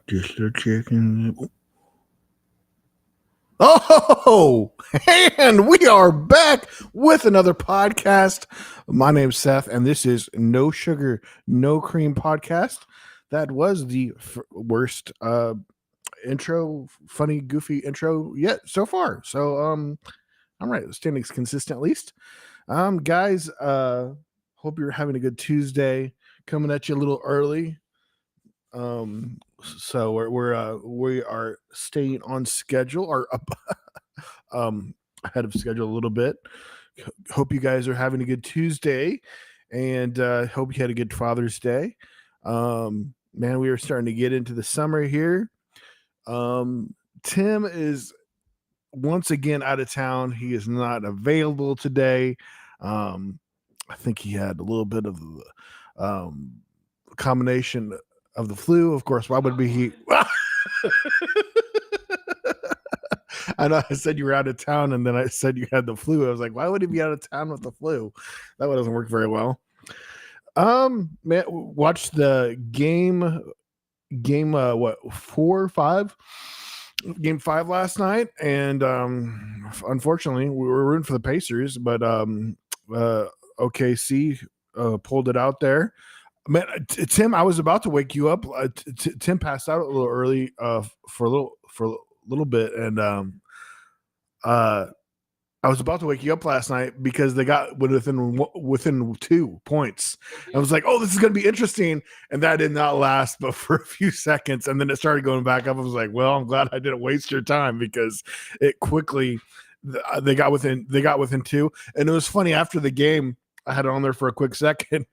Just a chicken. Oh, and we are back with another podcast. My name's Seth, and this is No Sugar, No Cream podcast. That was the worst intro, funny, goofy intro yet so far. So, I'm right, staying consistent at least. Guys, hope you're having a good Tuesday. Coming at you a little early. So we are staying on schedule or up ahead of schedule a little bit. Hope you guys are having a good Tuesday, and hope you had a good Father's Day. Man, we are starting to get into the summer here. Tim is once again out of town. He is not available today. I think he had a little bit of combination of the flu. Of course, why would be he? I know I said you were out of town, and then I said you had the flu. I was like, why would he be out of town with the flu? That doesn't work very well. Man, watched the game what 4 or 5? Game 5 last night, and unfortunately we were rooting for the Pacers, but OKC pulled it out there. Man, Tim, I was about to wake you up. Tim passed out a little early for a little bit, and I was about to wake you up last night because they got within 2 points. I was like, "Oh, this is going to be interesting," and that did not last, but for a few seconds, and then it started going back up. I was like, "Well, I'm glad I didn't waste your time because it quickly they got within 2." And it was funny after the game. I had it on there for a quick second.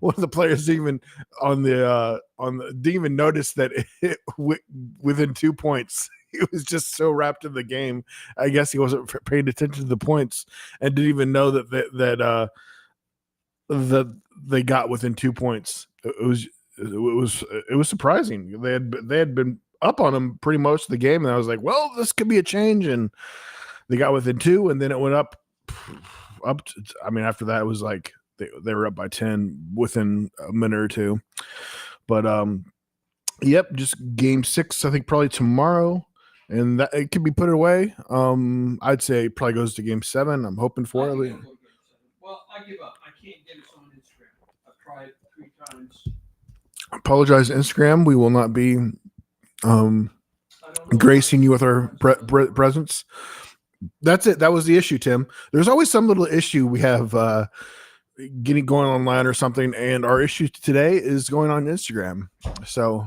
One of the players even didn't even notice that within 2 points. He was just so wrapped in the game. I guess he wasn't paying attention to the points and didn't even know that they got within 2 points. It was surprising. They had been up on him pretty most of the game, and I was like, well, this could be a change. And they got within 2, and then it went up. After that, it was like they were up by 10 within a minute or two. But yep, just game 6. I think probably tomorrow. And that it could be put away. I'd say it probably goes to game 7. I'm hoping for it. Well, I give up. I can't get it on Instagram. I've tried 3 times. Apologize to Instagram. We will not be gracing you with our presence. That's it. That was the issue, Tim. There's always some little issue we have going online or something, and our issue today is going on Instagram. So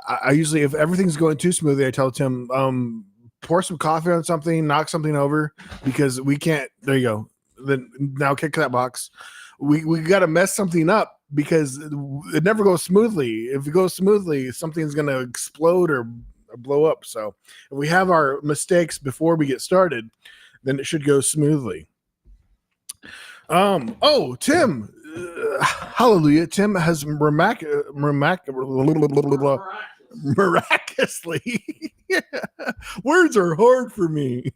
I usually, if everything's going too smoothly, I tell Tim, pour some coffee on something, knock something over, because we can't. There you go. Then now kick that box. We got to mess something up because it never goes smoothly. If it goes smoothly, something's going to explode or blow up. So if we have our mistakes before we get started, then it should go smoothly. Oh, Tim. Hallelujah. Tim has miraculously words are hard for me.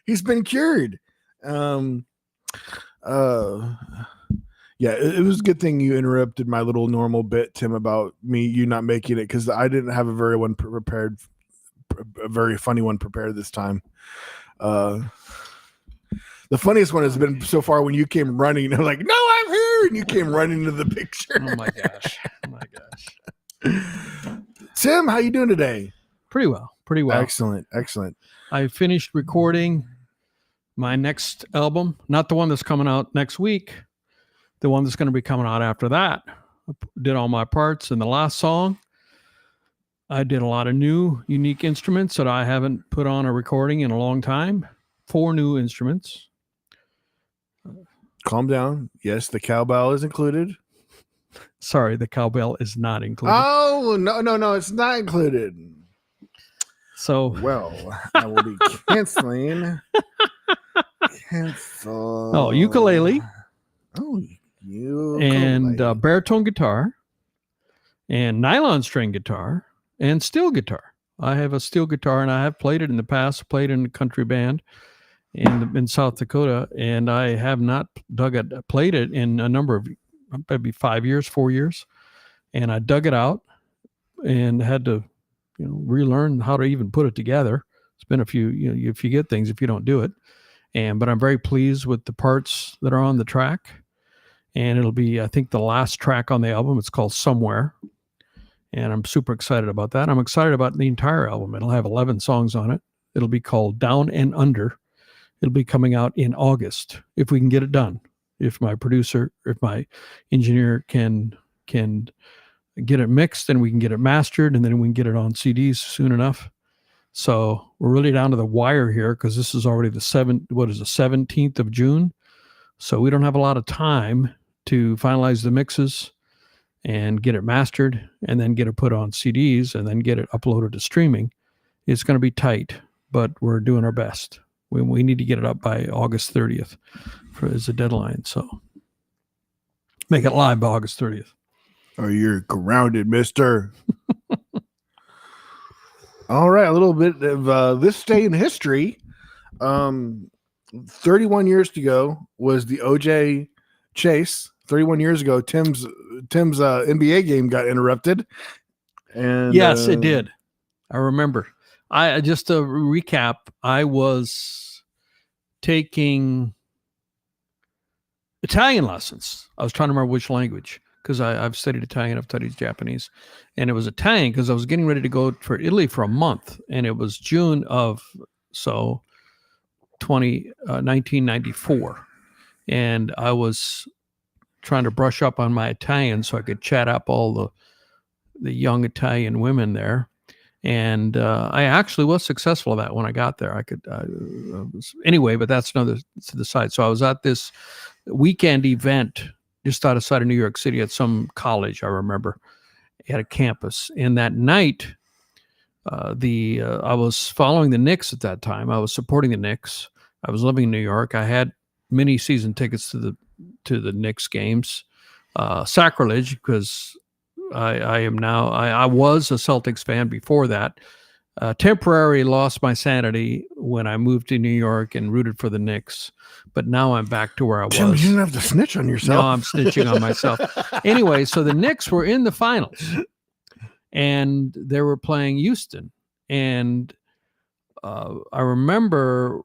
He's been cured. Yeah, it was a good thing you interrupted my little normal bit, Tim, about you not making it, because I didn't have a very funny one prepared this time. The funniest one has been so far when you came running. I'm like, no, I'm here. And you came running to the picture. Oh my gosh. Tim, how you doing today? Pretty well. Excellent. I finished recording my next album, not the one that's coming out next week, the one that's going to be coming out after that. I did all my parts in the last song. I did a lot of new, unique instruments that I haven't put on a recording in a long time. 4 new instruments. Calm down. Yes, the cowbell is included. Sorry, the cowbell is not included. Oh, no, it's not included. So, well, I will be canceling. Cancel. Oh, ukulele. Oh, ukulele. And baritone guitar. And nylon string guitar. And steel guitar. I have a steel guitar, and I have played it in the past. Played in a country band in South Dakota, and I have not played it in a number of, maybe 4 years. And I dug it out and had to relearn how to even put it together. It's been a few, you forget things if you don't do it. But I'm very pleased with the parts that are on the track. And it'll be, I think, the last track on the album. It's called Somewhere. And I'm super excited about that. I'm excited about the entire album. It'll have 11 songs on it. It'll be called Down and Under. It'll be coming out in August, if we can get it done. If my engineer can get it mixed, and we can get it mastered, and then we can get it on CDs soon enough. So we're really down to the wire here, because this is already the 17th of June. So we don't have a lot of time to finalize the mixes and get it mastered, and then get it put on CDs, and then get it uploaded to streaming. It's going to be tight, but we're doing our best. We need to get it up by August 30th as a deadline. So make it live by August 30th. Oh, you're grounded, mister. All right, a little bit of this day in history. 31 years ago was the OJ chase. 31 years ago, Tim's NBA game got interrupted. And yes, it did. I remember. I just to recap, I was taking Italian lessons. I was trying to remember which language, because I've studied Italian, I've studied Japanese, and it was Italian because I was getting ready to go for Italy for a month, and it was June of 1994, and I was trying to brush up on my Italian so I could chat up all the young Italian women there. And I actually was successful at that when I got there. Anyway, but that's another to the side. So I was at this weekend event just outside of New York City at some college, I remember, at a campus. And that night, I was following the Knicks at that time. I was supporting the Knicks. I was living in New York. I had many season tickets to the Knicks games. Sacrilege, because I was a Celtics fan before that. Temporarily lost my sanity when I moved to New York and rooted for the Knicks. But now I'm back to where I was. Jim, you didn't have to snitch on yourself. No, I'm snitching on myself. Anyway, so the Knicks were in the finals, and they were playing Houston. And I remember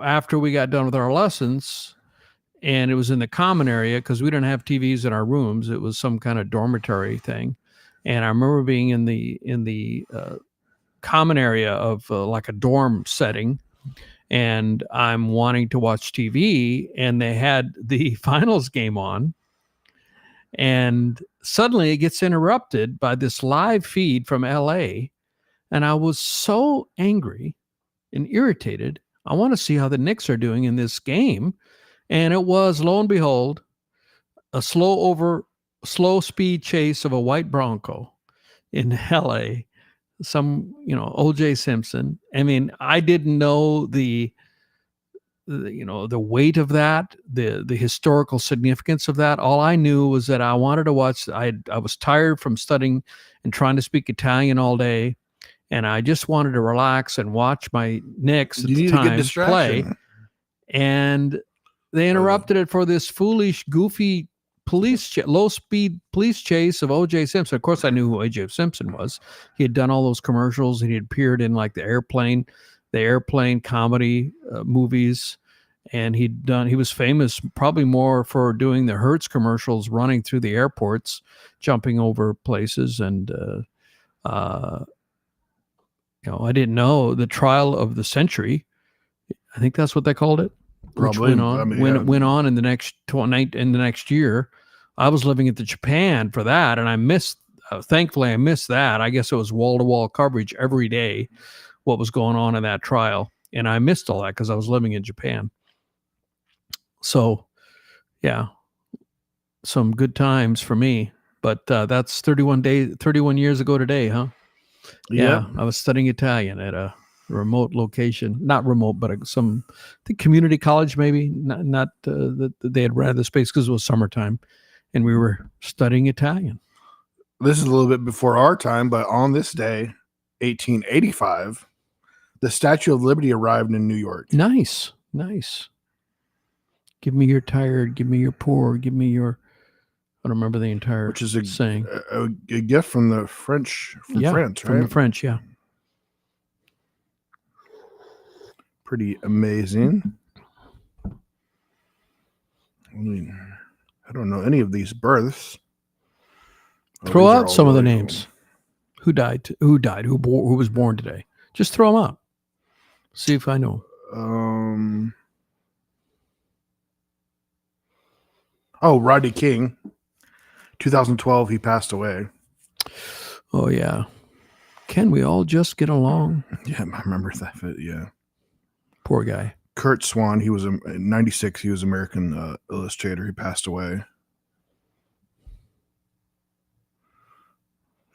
after we got done with our lessons, and it was in the common area because we didn't have TVs in our rooms. It was some kind of dormitory thing. And I remember being in the common area of like a dorm setting, and I'm wanting to watch TV, and they had the finals game on, and suddenly it gets interrupted by this live feed from LA. And I was so angry and irritated. I want to see how the Knicks are doing in this game. And it was, lo and behold, a slow speed chase of a white Bronco in LA. Some, O.J. Simpson. I mean, I didn't know the weight of that, the historical significance of that. All I knew was that I wanted to watch. I was tired from studying and trying to speak Italian all day, and I just wanted to relax and watch my Knicks at the time play. And they interrupted it for this foolish, goofy low-speed police chase of O.J. Simpson. Of course, I knew who O.J. Simpson was. He had done all those commercials. He had appeared in like the airplane comedy movies, and he was famous probably more for doing the Hertz commercials, running through the airports, jumping over places, and I didn't know the trial of the century. I think that's what they called it. Probably went on in the next year. I was living at the Japan for that, and I missed. Thankfully, I missed that. I guess it was wall-to-wall coverage every day, what was going on in that trial, and I missed all that because I was living in Japan. So, yeah, some good times for me. But that's 31 years ago today, huh? Yeah, I was studying Italian at a remote location, not remote, but I think community college, maybe not that they had rented the space because it was summertime, and we were studying Italian. This is a little bit before our time, but on this day, 1885, the Statue of Liberty arrived in New York. Nice. Give me your tired, give me your poor, give me your I don't remember the entire which is saying. a gift from the French, from France, right? From the French, yeah. Pretty amazing. I mean, I don't know any of these births. Throw out some of the names. Who died? Who was born today? Just throw them out. See if I know. Rodney King. 2012, he passed away. Oh yeah. Can we all just get along? Yeah, I remember that. Yeah. Poor guy. Kurt Swan. He was in '96. He was American illustrator. He passed away.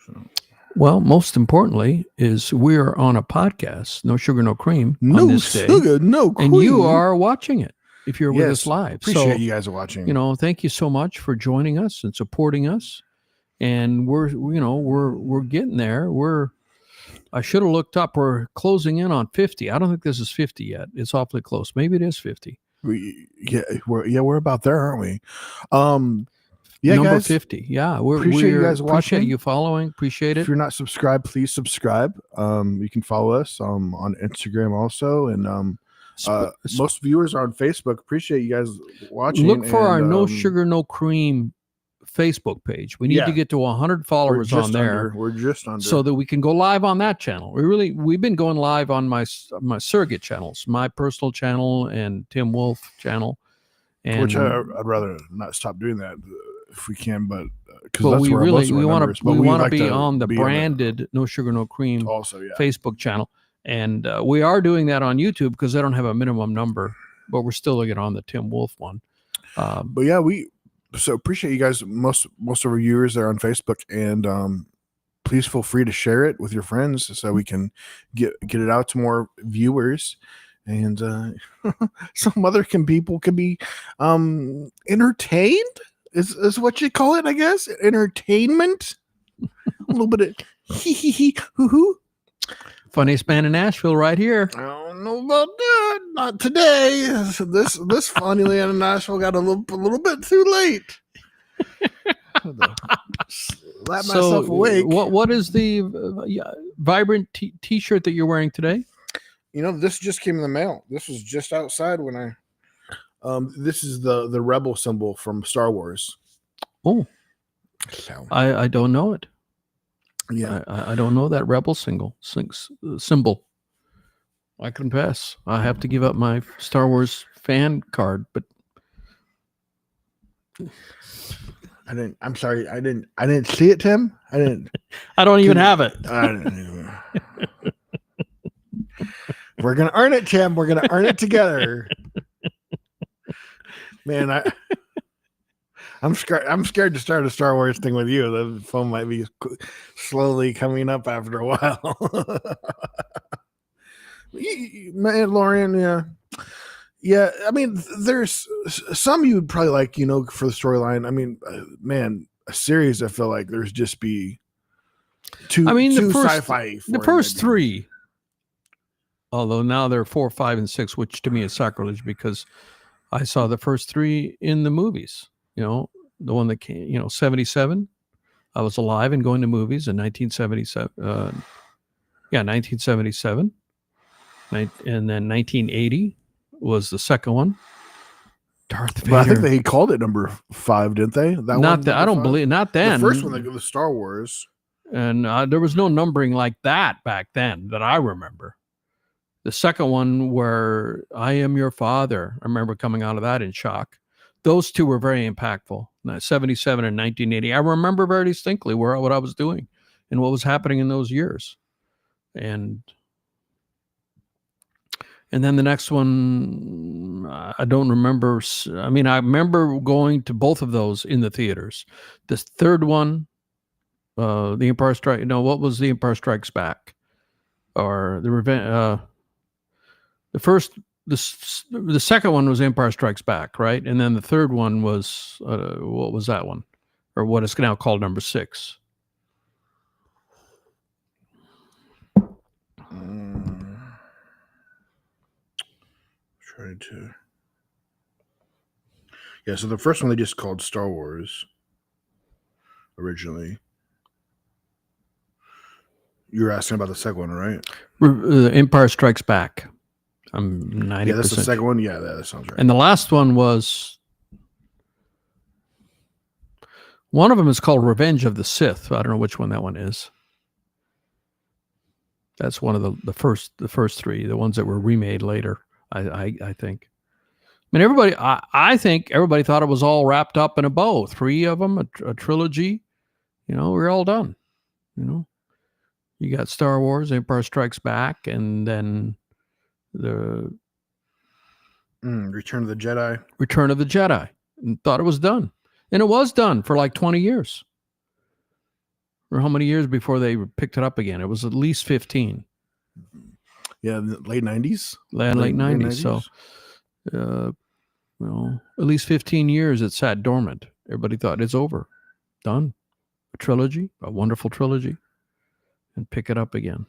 So. Well, most importantly is we're on a podcast, No Sugar, No Cream. No on this sugar, day, no cream. And you are watching it if you're with us live. Appreciate you guys watching. Thank you so much for joining us and supporting us. And we're getting there. I should have looked up. We're closing in on 50. I don't think this is 50 yet. It's awfully close. Maybe it is 50. We're about there, aren't we? Number guys, 50. Yeah, appreciate you guys watching. Appreciate you following. Appreciate it. If you're not subscribed, please subscribe. You can follow us on Instagram also, and most viewers are on Facebook. Appreciate you guys watching. Look for our No Sugar, No Cream Facebook page. We need to get to 100 followers on there. We're just under, so that we can go live on that channel. We've been going live on my surrogate channels, my personal channel and Tim Wolf channel. And which I'd rather not stop doing that if we can, but because we want to be on the branded No Sugar, No Cream also Facebook channel, and we are doing that on YouTube because I don't have a minimum number, but we're still looking on the Tim Wolf one. But yeah, so appreciate you guys. Most of our viewers are on Facebook, and please feel free to share it with your friends so we can get it out to more viewers. And some other people can be entertained is what you call it, I guess. Entertainment. A little bit of hee hoo hoo. Funniest man in Nashville right here. I don't know about that. Not today. This funny man in Nashville got a little bit too late. Slap myself awake. What is the vibrant t-shirt that you're wearing today? This just came in the mail. This was just outside when this is the rebel symbol from Star Wars. Oh, so. I don't know it. Yeah, I don't know that rebel symbol. I confess, I have to give up my Star Wars fan card, but I'm sorry. I didn't see it, Tim. I didn't. I don't even have it. We're gonna earn it, Tim. We're gonna earn it together. Man, I'm scared to start a Star Wars thing with you. The phone might be slowly coming up after a while. Man, Lauren, yeah. I mean, there's some you'd probably like, for the storyline. I mean, man, a series. I feel like there's just be two sci-fi. The first three. Although now there are 4, 5, and 6, which to me is sacrilege because I saw the first three in the movies. The one that came, 77. I was alive and going to movies in 1977. 1977. And then 1980 was the second one. Darth Vader. But I think they called it number 5, didn't they? I don't believe. Not then. The first one, the Star Wars. And there was no numbering like that back then that I remember. The second one, where I am your father, I remember coming out of that in shock. Those two were very impactful. 77 and 1980. I remember very distinctly what I was doing and what was happening in those years. And then the next one, I don't remember. I mean, I remember going to both of those in the theaters. This third one, The Empire Strikes. No, what was The Empire Strikes Back? Or the Revenge? The second one was Empire Strikes Back, right? And then the third one was what was that one, or what is now called number 6? Trying to. Yeah, so the first one they just called Star Wars. originally. You were asking about the second one, right? Empire Strikes Back. I'm 90%. Yeah, that's the second one. Yeah, that sounds right. And the last one was, one of them is called Revenge of the Sith. I don't know which one that one is. That's one of the first three, the ones that were remade later. I think. I mean, I think everybody thought it was all wrapped up in a bow. 3 of them, a trilogy. We're all done. You got Star Wars, Empire Strikes Back, and then the Return of the Jedi. Return of the Jedi. And thought it was done. And it was done for like 20 years. Or how many years before they picked it up again? It was at least 15. Yeah, late 90s. Late 90s. So, at least 15 years it sat dormant. Everybody thought it's over. Done. A trilogy, a wonderful trilogy. And pick it up again.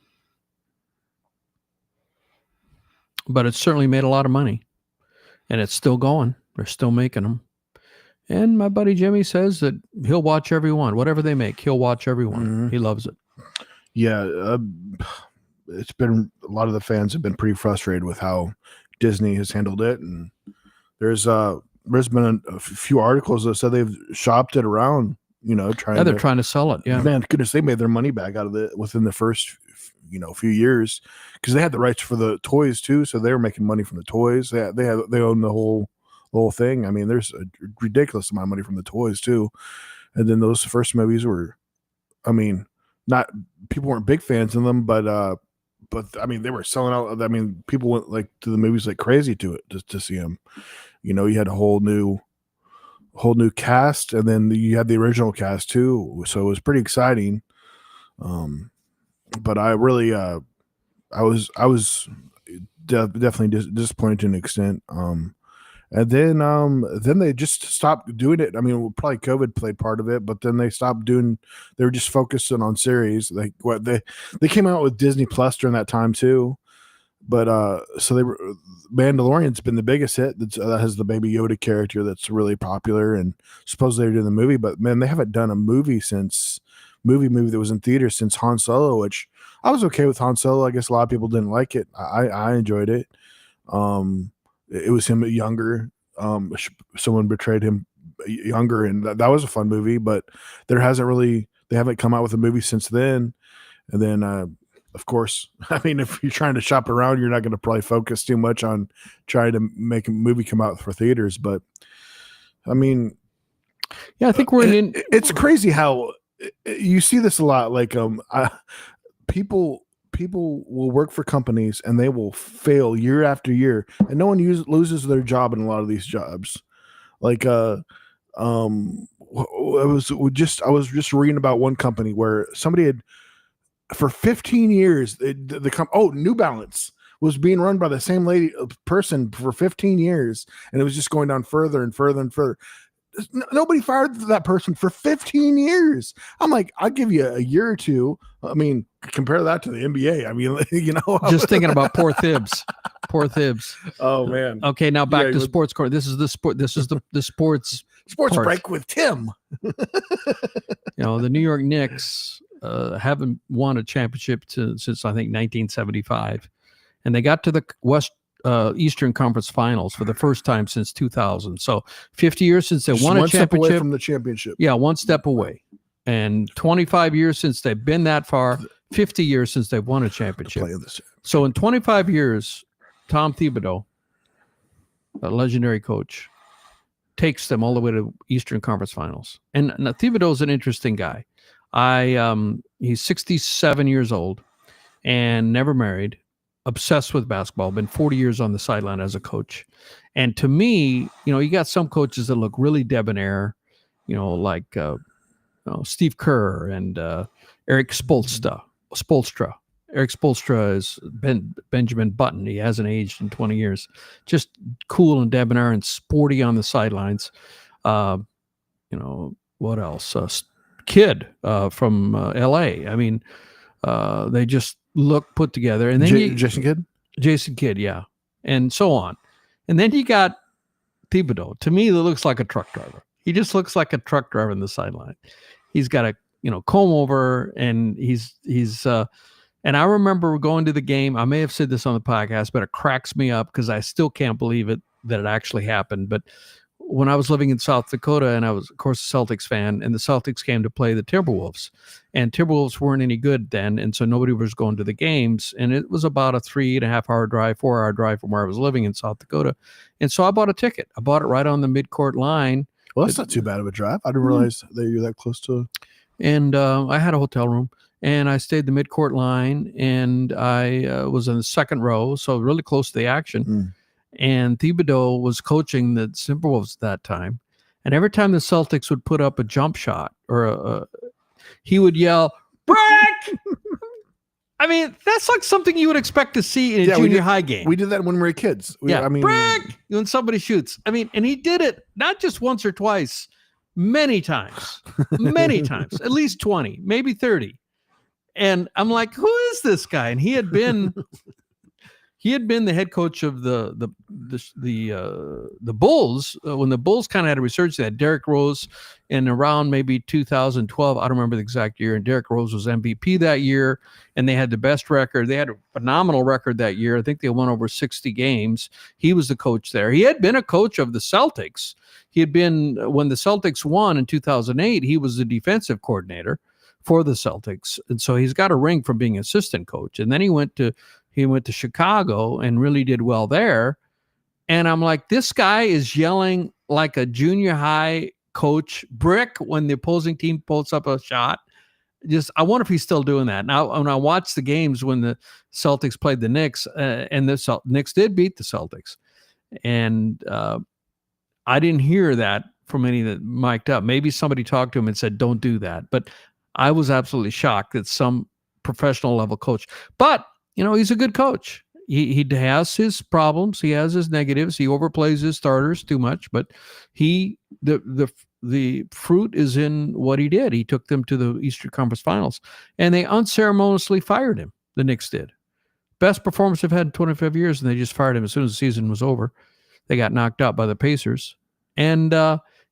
But it's certainly made a lot of money. And it's still going. They're still making them. And my buddy Jimmy says that he'll watch every one. Whatever they make, he'll watch every one. Mm-hmm. He loves it. Yeah. It's been, a lot of the fans have been pretty frustrated with how Disney has handled it. And there's been a few articles that said they've shopped it around, they're trying to sell it. Yeah. Man, goodness, they made their money back out of it within the first, few years, because they had the rights for the toys too. So they were making money from the toys. They own the whole thing. I mean, there's a ridiculous amount of money from the toys too. And then those first movies were, not, people weren't big fans of them, but I mean, they were selling out. I mean, people went like to the movies like crazy to it just to see them. You had a whole new cast, and then you had the original cast too. So it was pretty exciting. But I really, I was definitely disappointed to an extent. And then they just stopped doing it. I mean, probably COVID played part of it, but then they stopped doing. They were just focusing on series. Like what they came out with Disney Plus during that time too. But so Mandalorian's been the biggest hit. That has the Baby Yoda character that's really popular, and supposedly they're doing the movie. But man, they haven't done a movie that was in theaters since Han Solo, which I was okay with Han Solo. I guess a lot of people didn't like it. I enjoyed it. It was him younger. Someone betrayed him younger, and that was a fun movie. But they haven't come out with a movie since then. And then, of course, I mean, if you're trying to shop around, you're not going to probably focus too much on trying to make a movie come out for theaters. But I mean, yeah, I think it's crazy how you see this a lot. Like, people will work for companies and they will fail year after year, and no one loses their job in a lot of these jobs. Like, I was just reading about one company where somebody had, for 15 years, New Balance was being run by the same person for 15 years, and it was just going down further and further and further. Nobody fired that person for 15 years. I'm like, I'll give you a year or two. I mean, compare that to the NBA. I mean, just thinking about poor Thibs. Oh man. Okay, now back to sports court. This is the sport. This is the sports part. Break with Tim. The New York Knicks haven't won a championship since I think 1975, and they got to the Eastern Conference Finals for the first time since 2000. So 50 years since they won a championship. Step away from the championship. Yeah, one step away. And 25 years since they've been that far, 50 years since they've won a championship. So in 25 years, Tom Thibodeau, a legendary coach, takes them all the way to Eastern Conference Finals. And now Thibodeau's an interesting guy. He's 67 years old and never married. Obsessed with basketball, been 40 years on the sideline as a coach. And to me, you got some coaches that look really debonair, like Steve Kerr and Eric Spoelstra. Eric Spoelstra is Benjamin Button. He hasn't aged in 20 years. Just cool and debonair and sporty on the sidelines. What else? Kid from L.A. I mean, they just look put together. And then Jason Kidd, yeah, and so on. And then you got Thibodeau. To me, he looks like a truck driver. He just looks like a truck driver on the sideline. he's got a comb over, and he's and I remember going to the game. I may have said this on the podcast, but it cracks me up because I still can't believe it that it actually happened. But when I was living in South Dakota, and I was, of course, a Celtics fan, and the Celtics came to play the Timberwolves, and Timberwolves weren't any good then, and so nobody was going to the games, and it was about a 3.5-hour drive, 4-hour drive from where I was living in South Dakota, and so I bought a ticket. I bought it right on the midcourt line. Well, that's not too bad of a drive. I didn't realize that you're that close to. And I had a hotel room, and I stayed the midcourt line, and I was in the second row, so really close to the action. And Thibodeau was coaching the Timberwolves at that time. And every time the Celtics would put up a jump shot or he would yell, "Brick!" I mean, that's like something you would expect to see in a junior high game. We did that when we were kids. Brick! When somebody shoots. I mean, and he did it not just once or twice, many times, at least 20, maybe 30. And I'm like, who is this guy? And he had been the head coach of the Bulls when the Bulls kind of had a resurgence. They had Derrick Rose, and around maybe 2012, I don't remember the exact year, and Derrick Rose was MVP that year, and they had the best record. They had a phenomenal record that year. I think they won over 60 games. He was the coach there. He had been a coach of the Celtics. He had been, when the Celtics won in 2008, he was the defensive coordinator for the Celtics, and so he's got a ring from being assistant coach. And then he went to Chicago and really did well there. And I'm like, this guy is yelling like a junior high coach, "Brick," when the opposing team pulls up a shot. I wonder if he's still doing that. Now, when I watched the games when the Celtics played the Knicks, and the Knicks did beat the Celtics, and I didn't hear that from any that mic'd up. Maybe somebody talked to him and said, "Don't do that." But I was absolutely shocked that some professional level coach, but he's a good coach. He has his problems. He has his negatives. He overplays his starters too much, but the fruit is in what he did. He took them to the Eastern Conference Finals, and they unceremoniously fired him. The Knicks did. Best performance they've had in 25 years, and they just fired him as soon as the season was over. They got knocked out by the Pacers, and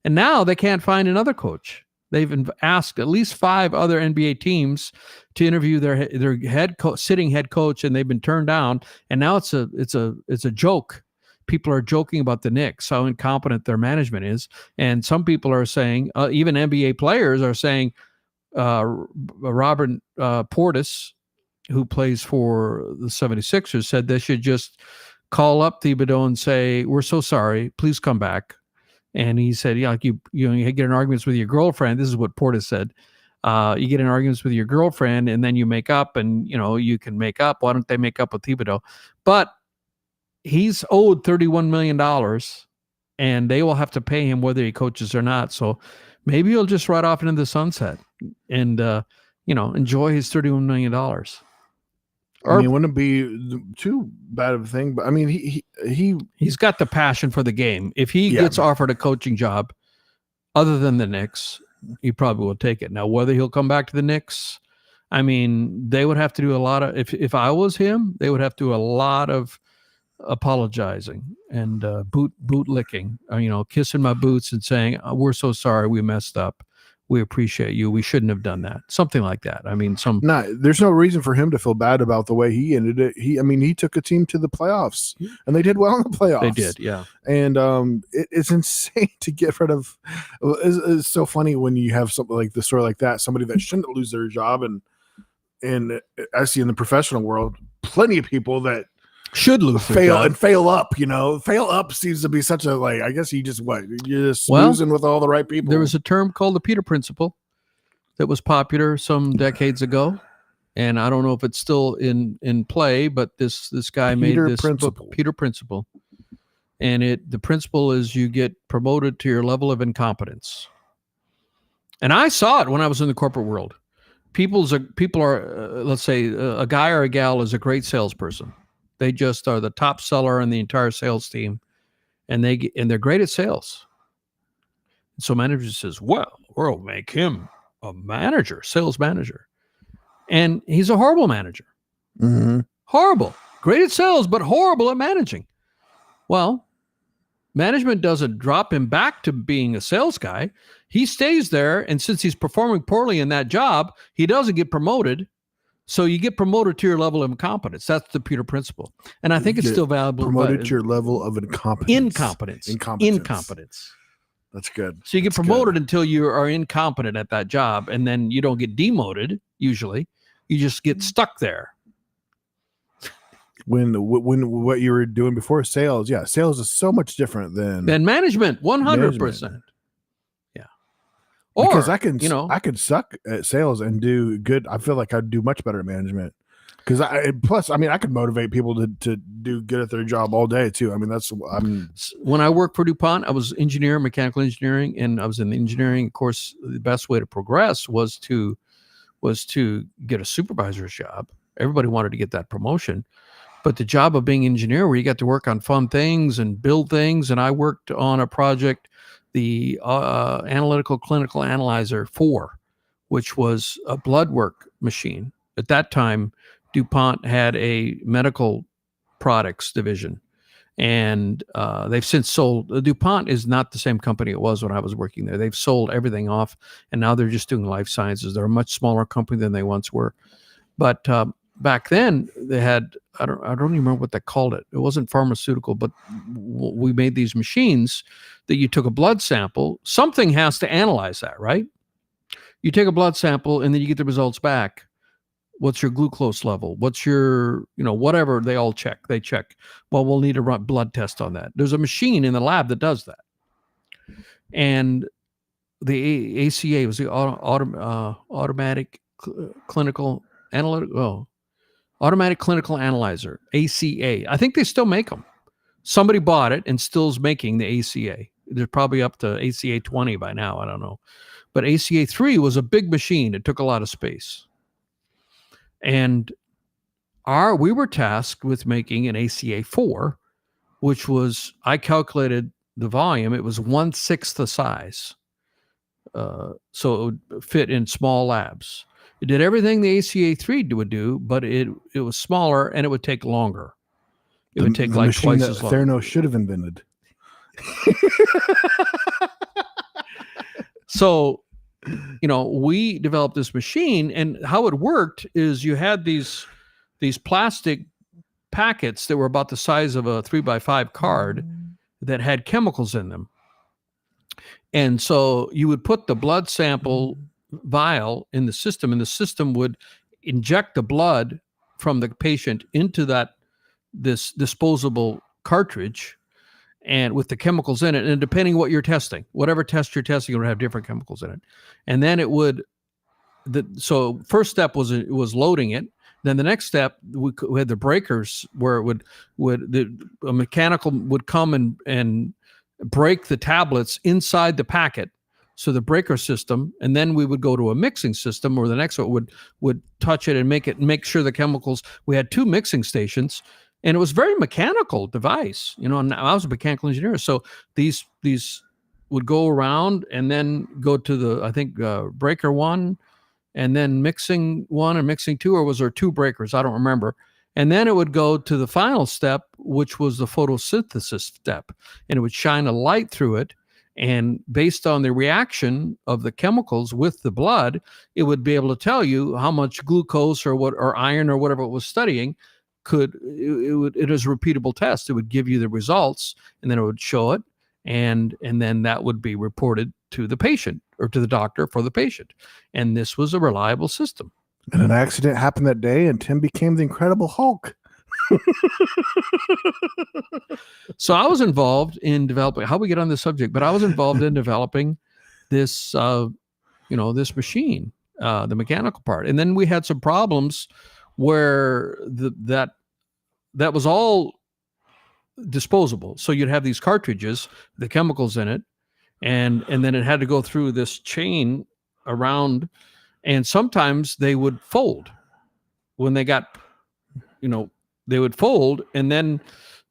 now they can't find another coach. They've asked at least 5 other NBA teams to interview their sitting head coach, and they've been turned down. And now it's a joke. People are joking about the Knicks, how incompetent their management is. And some people are saying, even NBA players are saying, Robert Portis, who plays for the 76ers, said they should just call up Thibodeau and say, "We're so sorry, please come back." And he said, "Yeah, like you get in arguments with your girlfriend." This is what Portis said. You get in arguments with your girlfriend, and then you make up, and you can make up. Why don't they make up with Thibodeau? But he's owed $31 million, and they will have to pay him whether he coaches or not. So maybe he'll just ride off into the sunset and enjoy his $31 million. It wouldn't be too bad of a thing, but I mean, he's got the passion for the game. If he gets offered a coaching job other than the Knicks, he probably will take it. Now, whether he'll come back to the Knicks, I mean, they would have to do a lot of, if I was him, they would have to do a lot of apologizing and boot licking, kissing my boots and saying, "We're so sorry, we messed up. We appreciate you. We shouldn't have done that." Something like that. I mean, there's no reason for him to feel bad about the way he ended it. He took a team to the playoffs, and they did well in the playoffs. They did, yeah. And it's insane to get rid of. It's so funny when you have something like the story like that, somebody that shouldn't lose their job, and I see in the professional world plenty of people that should lose fail up. Fail up seems to be such a, like, I guess you're just losing with all the right people. There was a term called the Peter Principle that was popular some decades ago, and I don't know if it's still in play, but this guy made this book, Peter Principle, and the principle is you get promoted to your level of incompetence. And I saw it when I was in the corporate world. People are let's say a guy or a gal is a great salesperson. They just are the top seller on the entire sales team, and they're great at sales. So manager says, "Well, we'll make him a manager, sales manager," and he's a horrible manager. Mm-hmm. Horrible, great at sales, but horrible at managing. Well, management doesn't drop him back to being a sales guy. He stays there, and since he's performing poorly in that job, he doesn't get promoted. So you get promoted to your level of incompetence. That's the Peter principle. And I think it's still valuable. Promoted to your level of incompetence. Incompetence. That's good. So you get promoted until you are incompetent at that job, and then you don't get demoted, usually. You just get stuck there. When what you were doing before sales, sales is so much different than management, 100%. Yeah. Or, because I can suck at sales and do good. I feel like I'd do much better at management. Because I could motivate people to do good at their job all day too. I mean, when I worked for DuPont, I was mechanical engineering, and I was in the engineering. Of course, the best way to progress was to get a supervisor's job. Everybody wanted to get that promotion, but the job of being an engineer, where you got to work on fun things and build things, and I worked on a project, the Analytical Clinical Analyzer 4, which was a blood work machine. At that time, DuPont had a medical products division, and they've since sold. DuPont is not the same company it was when I was working there. They've sold everything off, and now they're just doing life sciences. They're a much smaller company than they once were. But back then, they had, I don't even remember what they called it. It wasn't pharmaceutical, but we made these machines that you took a blood sample. Something has to analyze that, right? You take a blood sample, and then you get the results back. What's your glucose level? What's your, whatever they all check. They check. Well, we'll need a blood test on that. There's a machine in the lab that does that. And the ACA was the automatic clinical automatic clinical analyzer, ACA. I think they still make them. Somebody bought it and still's making the ACA. They're probably up to ACA 20 by now. I don't know. But ACA 3 was a big machine. It took a lot of space. And we were tasked with making an ACA 4, which was, I calculated the volume. It was 1/6 the size. So it would fit in small labs. It did everything the ACA 3 would do, but it was smaller and it would take longer. It would take like twice as long. Theranos should have invented. So, we developed this machine, and how it worked is you had these plastic packets that were about the size of a 3x5 card that had chemicals in them. And so you would put the blood sample vial in the system, and the system would inject the blood from the patient into this disposable cartridge, and with the chemicals in it, and depending what you're testing, whatever test you're testing, it would have different chemicals in it. And then it would, so first step was loading it. Then the next step, we had the breakers where a mechanical would come and break the tablets inside the packet. So the breaker system, and then we would go to a mixing system where the next one would touch it and make sure the chemicals. We had 2 mixing stations. And it was a very mechanical device, and I was a mechanical engineer. So these would go around and then go to the, breaker 1, and then mixing 1 and mixing 2, or was there 2 breakers? I don't remember. And then it would go to the final step, which was the photosynthesis step, and it would shine a light through it. And based on the reaction of the chemicals with the blood, it would be able to tell you how much glucose or iron or whatever it was studying. It is a repeatable test. It would give you the results, and then it would show it, and then that would be reported to the patient or to the doctor for the patient. And this was a reliable system. And an accident happened that day, and Tim became the Incredible Hulk. So I was involved in developing. How we get on this subject? But I was involved in developing this, this machine, the mechanical part, and then we had some problems where that was all disposable. So you'd have these cartridges, the chemicals in it, and then it had to go through this chain around, and sometimes they would fold when they got, they would fold, and then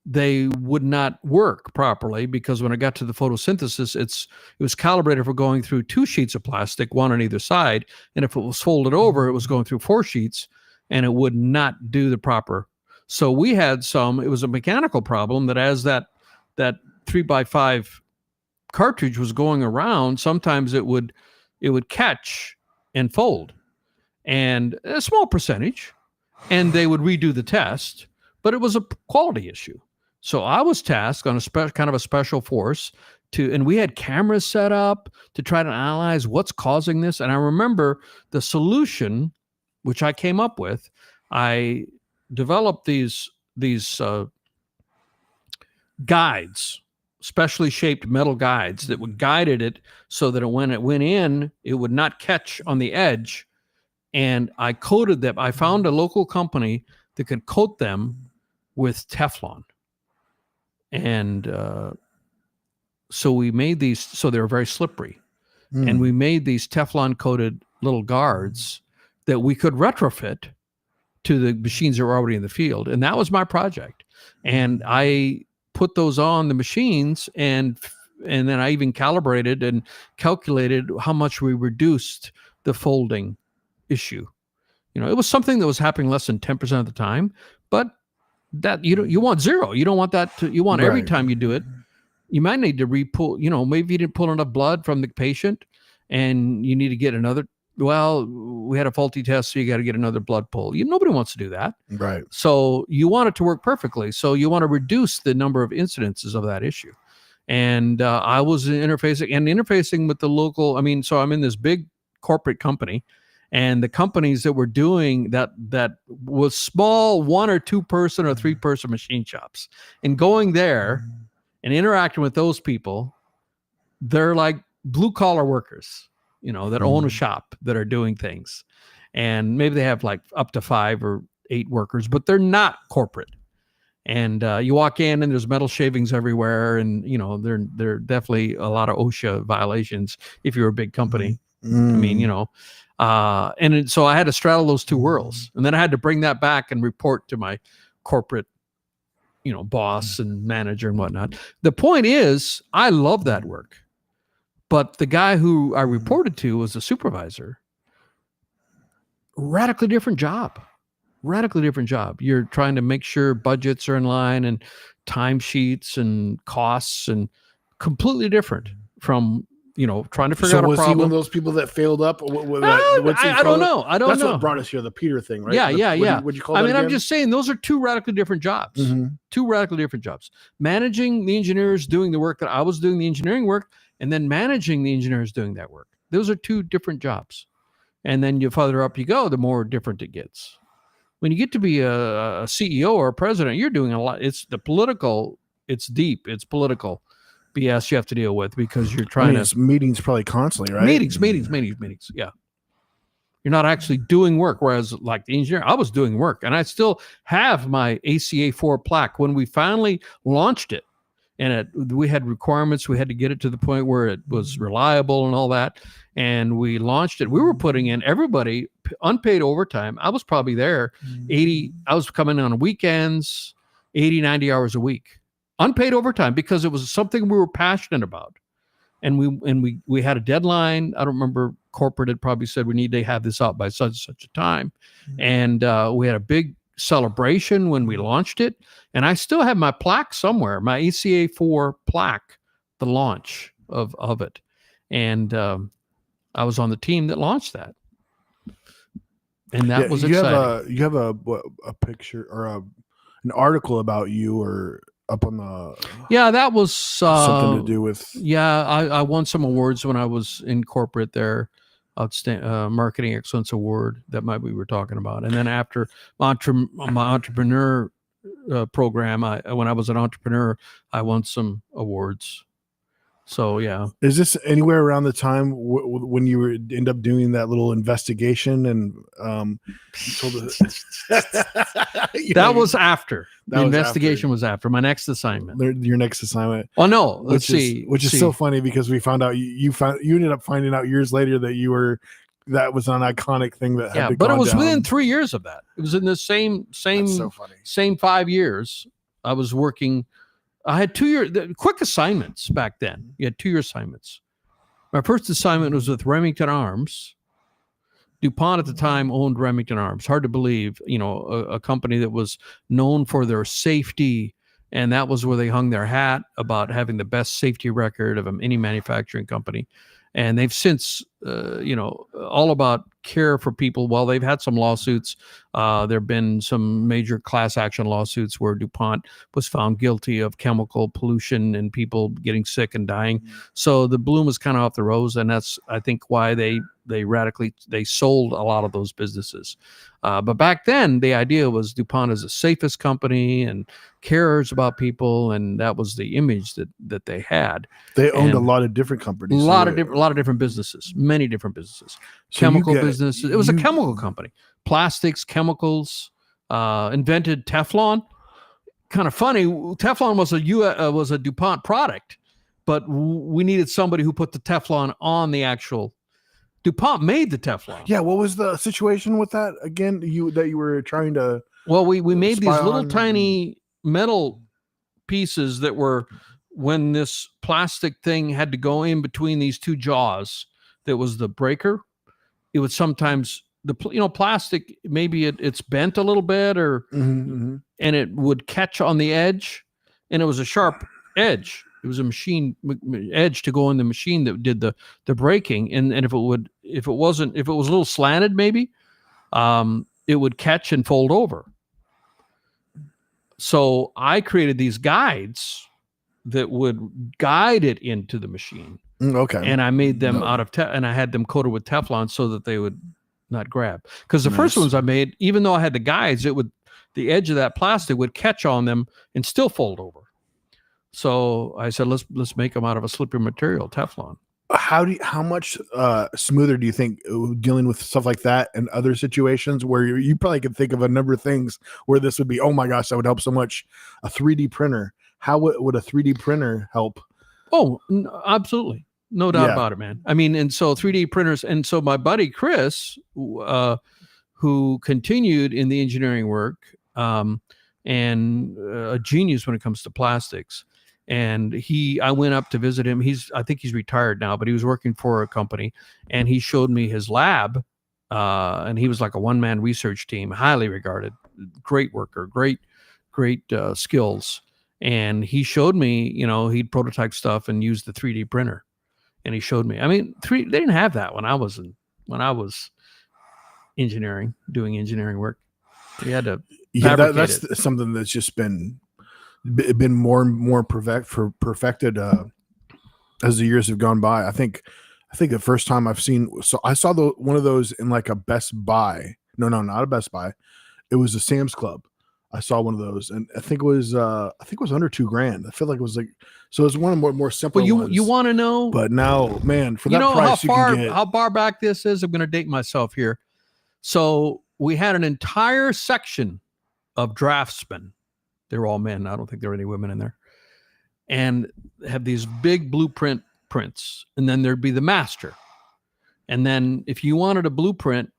they would not work properly, because when it got to the photosynthesis, it was calibrated for going through 2 sheets of plastic, 1 on either side, and if it was folded over, it was going through 4 sheets. And it would not do the proper. So we had it was a mechanical problem that as that 3x5 cartridge was going around, sometimes it would catch and fold, and a small percentage, and they would redo the test, but it was a quality issue. So I was tasked on kind of a special force and we had cameras set up to try to analyze what's causing this. And I remember the solution, which I came up with. I developed these guides, specially shaped metal guides that would guided it so that when it went in, it would not catch on the edge. And I coated them. I found a local company that could coat them with Teflon. And so we made these, so they were very slippery. And we made these Teflon coated little guards that we could retrofit to the machines that were already in the field. And that was my project. And I put those on the machines, and then I even calibrated and calculated how much we reduced the folding issue. You know, it was something that was happening less than 10% of the time, but that you want zero. You don't want that you want every time you do it. You might need to re-pull, maybe you didn't pull enough blood from the patient and you need to get another. Well, we had a faulty test, so you got to get another blood pull. Nobody wants to do that. Right. So you want it to work perfectly. So you want to reduce the number of incidences of that issue. And I was interfacing with the local. So I'm in this big corporate company, and the companies that were doing that was small 1 or 2 person or 3 person machine shops, and going there and interacting with those people, they're like blue collar workers, that own a shop that are doing things. And maybe they have like up to 5 or 8 workers, but they're not corporate. And you walk in and there's metal shavings everywhere. And, there are definitely a lot of OSHA violations if you're a big company. So I had to straddle those 2 worlds. And then I had to bring that back and report to my corporate boss and manager and whatnot. The point is, I love that work, but the guy who I reported to was a supervisor. Radically different job. You're trying to make sure budgets are in line and timesheets and costs, and completely different from, trying to figure out a problem. So was he one of those people that failed up? I don't know. That's what brought us here, the Peter thing, right? Yeah. Would you call that again? I'm just saying those are 2 radically different jobs. 2 radically different jobs. Managing the engineers doing the work that I was doing, the engineering work, and then managing the engineers doing that work. Those are 2 different jobs. And then the further up you go, the more different it gets. When you get to be a CEO or a president, you're doing a lot. It's deep. It's political BS you have to deal with, because you're trying to meetings probably constantly, right? Meetings. Yeah. You're not actually doing work. Whereas like the engineer, I was doing work, and I still have my ACA4 plaque. When we finally launched it, and we had requirements, we had to get it to the point where it was reliable and all that. And we launched it. We were putting in everybody unpaid overtime. I was probably there 80. I was coming on weekends, 80, 90 hours a week. Unpaid overtime, because it was something we were passionate about. And we had a deadline. I don't remember, corporate had probably said we need to have this out by such and such a time. And we had a big celebration when we launched it. And I still have my plaque somewhere, my ACA4 plaque, the launch of it. And I was on the team that launched that. And that was exciting. You have a picture or an article about you, or up on the that was something to do with I won some awards when I was in corporate there. Marketing Excellence Award, that might we were talking about. And then after my entrepreneur program, when I was an entrepreneur, I won some awards. So yeah. Is this anywhere around the time when you end up doing that little investigation and that was after the investigation was after my next assignment. Your next assignment. Oh no, let's see. Which is so funny, because we found out you ended up finding out years later that that was an iconic thing that had but it was within 3 years of that. It was in the same so funny. Same 5 years. I was working. I had 2 year quick assignments back then. You had 2 year assignments. My first assignment was with Remington Arms. DuPont at the time owned Remington Arms. Hard to believe, a company that was known for their safety And that was where they hung their hat about having the best safety record of any manufacturing company. And they've since, all about care for people. Well, they've had some lawsuits. There have been some major class action lawsuits where DuPont was found guilty of chemical pollution and people getting sick and dying. So the bloom was kind of off the rose, and that's, I think, why they sold a lot of those businesses. But back then, the idea was DuPont is the safest company and cares about people, and that was the image that they had. They owned a lot of different companies. A lot of different businesses, many different businesses. So chemical businesses. It was a chemical company. Plastics, chemicals, invented Teflon. Kind of funny. Teflon was a DuPont product, but we needed somebody who put the Teflon on the actual. DuPont made the Teflon. Yeah, what was the situation with that again? You were trying to. Well, we made these little tiny metal pieces that were, when this plastic thing had to go in between these two jaws, that was the breaker. It would sometimes plastic, maybe it's bent a little bit and it would catch on the edge, and it was a sharp edge. It was a machine edge to go in the machine that did the braking. And if it was a little slanted, maybe, it would catch and fold over. So I created these guides that would guide it into the machine. Okay. And I made them and I had them coated with Teflon so that they would not grab. Because the first ones I made, even though I had the guides, the edge of that plastic would catch on them and still fold over. So I said, let's make them out of a slippery material, Teflon. How much smoother do you think dealing with stuff like that and other situations where you probably could think of a number of things where this would be, oh my gosh, that would help so much? A 3D printer. How would a 3D printer help? Oh, absolutely. No doubt about it, man. I mean, and so 3D printers. And so my buddy, Chris, who continued in the engineering work, and a genius when it comes to plastics. And I went up to visit him. I think he's retired now, but he was working for a company, and he showed me his lab. And he was like a one-man research team, highly regarded, great worker, great skills. And he showed me, he'd prototype stuff and use the 3D printer. And he showed me. I mean, they didn't have that when I was doing engineering work. We had to. Yeah, that's something that's just been more and more perfected as the years have gone by. I think the first time I saw one of those in like a Best Buy. No, not a Best Buy. It was a Sam's Club. I saw one of those, and I think it was under $2,000. I feel like it was so it was one of the more simple. Well, you want to know? But now, man, for that price, how far back this is. I'm going to date myself here. So we had an entire section of draftsmen. They were all men. I don't think there were any women in there. And have these big blueprint prints. And then there'd be the master. And then if you wanted a blueprint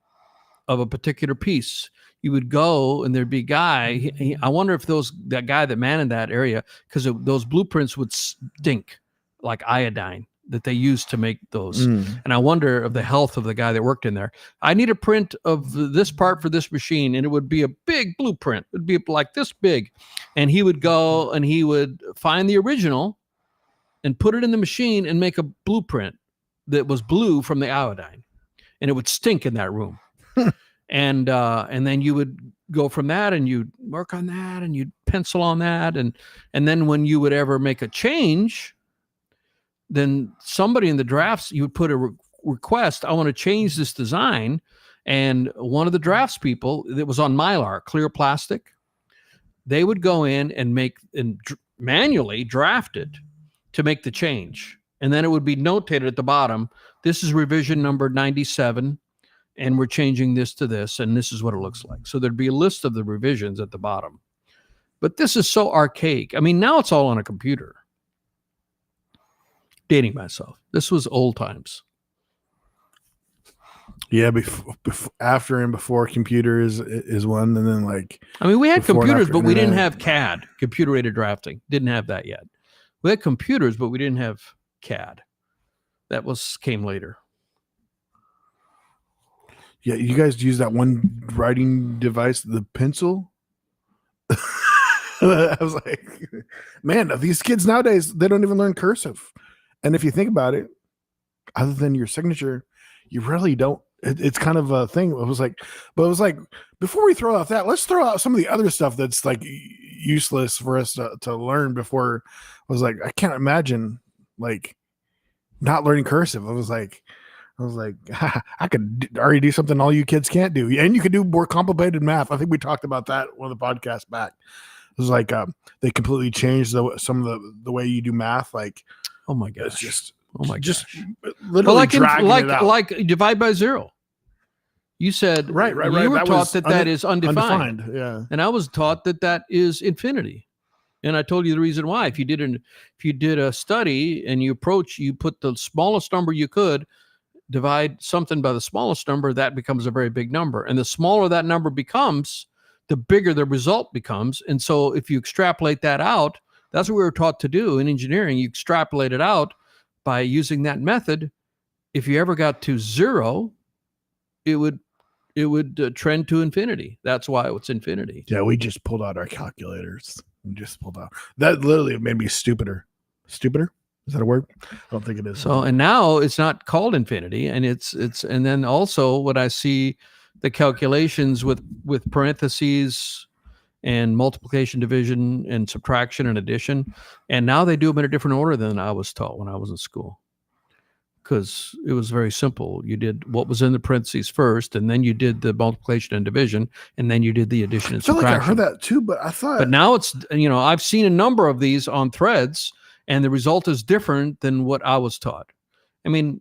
of a particular piece, you would go and there'd be a guy. I wonder if that guy that managed that area, because those blueprints would stink like iodine that they used to make those. And I wonder of the health of the guy that worked in there. I need a print of this part for this machine, and it would be a big blueprint. It would be like this big. And he would go and he would find the original and put it in the machine and make a blueprint that was blue from the iodine. And it would stink in that room. And then you would go from that and you'd work on that and you'd pencil on that. And then when you would ever make a change, then somebody in the drafts, you would put a request, I want to change this design. And one of the drafts people that was on Mylar, clear plastic, they would go in and manually draft it to make the change. And then it would be notated at the bottom, this is revision number 97, and we're changing this to this, and this is what it looks like. So there'd be a list of the revisions at the bottom. But this is so archaic. I mean, now it's all on a computer. Dating myself. This was old times. Yeah, after and before computer is one, and then we had computers, but we didn't have CAD, computer aided drafting. Didn't have that yet. We had computers, but we didn't have CAD. That came later. Yeah, you guys use that one writing device, the pencil. I was like, man, these kids nowadays, they don't even learn cursive. And if you think about it, other than your signature, you really don't. It's kind of a thing. It was like, before we throw out that, let's throw out some of the other stuff that's like useless for us to learn. Before I was like, I can't imagine like not learning cursive. I was like, I could already do something all you kids can't do, and you could do more complicated math. I think we talked about that one of the podcasts back. It was like they completely changed some of the way you do math. Like, oh my gosh, it's just just literally dragging it out. Like divide by zero. You said right. You were taught that is undefined. Yeah, and I was taught that is infinity. And I told you the reason why. If you did a study and you put the smallest number you could, divide something by the smallest number, that becomes a very big number. And the smaller that number becomes, the bigger the result becomes. And so if you extrapolate that out, that's what we were taught to do in engineering. You extrapolate it out by using that method. If you ever got to zero, it would trend to infinity. That's why it's infinity. Yeah, we just pulled out our calculators. That literally made me stupider. Stupider? Is that a word? I don't think it is. So, and now it's not called infinity, and and then also what I see, the calculations with parentheses and multiplication, division, and subtraction and addition, and now they do them in a different order than I was taught when I was in school, because it was very simple. You did what was in the parentheses first, and then you did the multiplication and division, and then you did the addition and subtraction. Like I heard that too, but I thought. But now it's, I've seen a number of these on threads, and the result is different than what I was taught. I mean,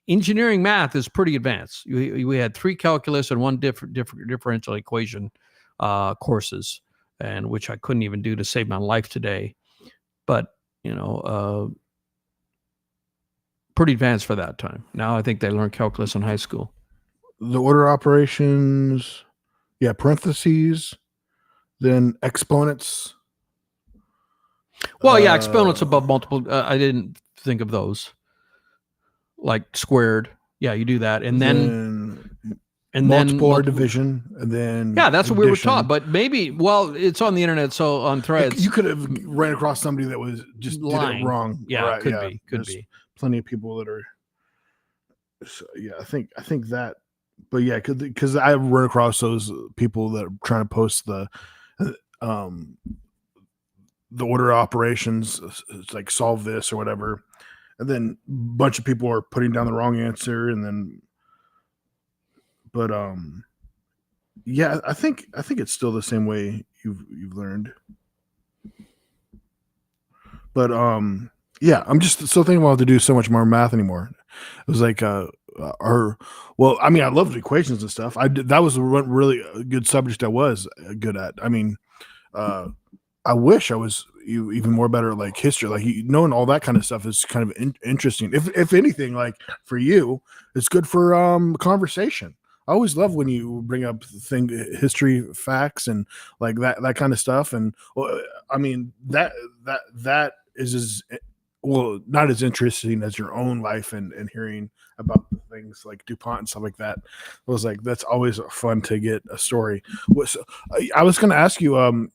engineering math is pretty advanced. We had 3 calculus and 1 differential equation courses, and which I couldn't even do to save my life today. But pretty advanced for that time. Now I think they learn calculus in high school. The order operations, yeah, parentheses, then exponents. Well, yeah, exponents above multiple. I didn't think of those. Like squared. Yeah, you do that. And then multiple or division. And then that's what we were taught. But maybe, it's on the internet, so on threads. You could have ran across somebody that was just lying. Did it wrong. Yeah, right, could be. Plenty of people that are. So, yeah, I think that. But yeah, because I run across those people that are trying to post the order operations, it's like solve this or whatever, and then a bunch of people are putting down the wrong answer, and then, but yeah, I think it's still the same way you've learned, but yeah, I'm just so thinking about to do so much more math anymore. It was like I loved equations and stuff. That was one really good subject I was good at. I mean, I wish I was even more better at like history, like knowing all that kind of stuff is kind of interesting. If anything, like for you, it's good for conversation. I always love when you bring up history facts and like that kind of stuff. And I mean that is not as interesting as your own life and hearing about things like DuPont and stuff like that. It was like that's always fun to get a story. I was going to ask you. I'm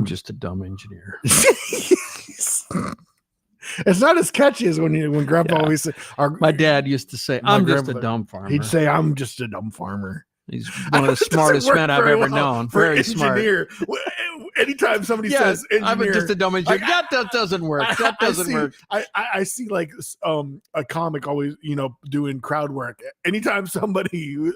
just a dumb engineer. It's not as catchy as when Grandpa always said. My dad used to say, "I'm just a dumb farmer." He'd say, "I'm just a dumb farmer." He's one of the smartest men I've ever known. Very smart. Anytime somebody says engineer, I'm just a dumb engineer. That doesn't work. That doesn't work. I see like a comic always, doing crowd work. Anytime somebody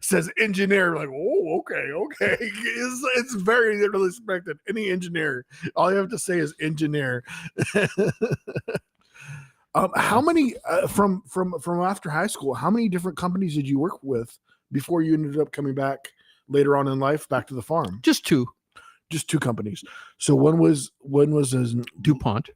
says engineer, like, oh, okay. It's very respected. Any engineer, all you have to say is engineer. How many from after high school? How many different companies did you work with before you ended up coming back later on in life back to the farm? Just 2 companies. So when was DuPont,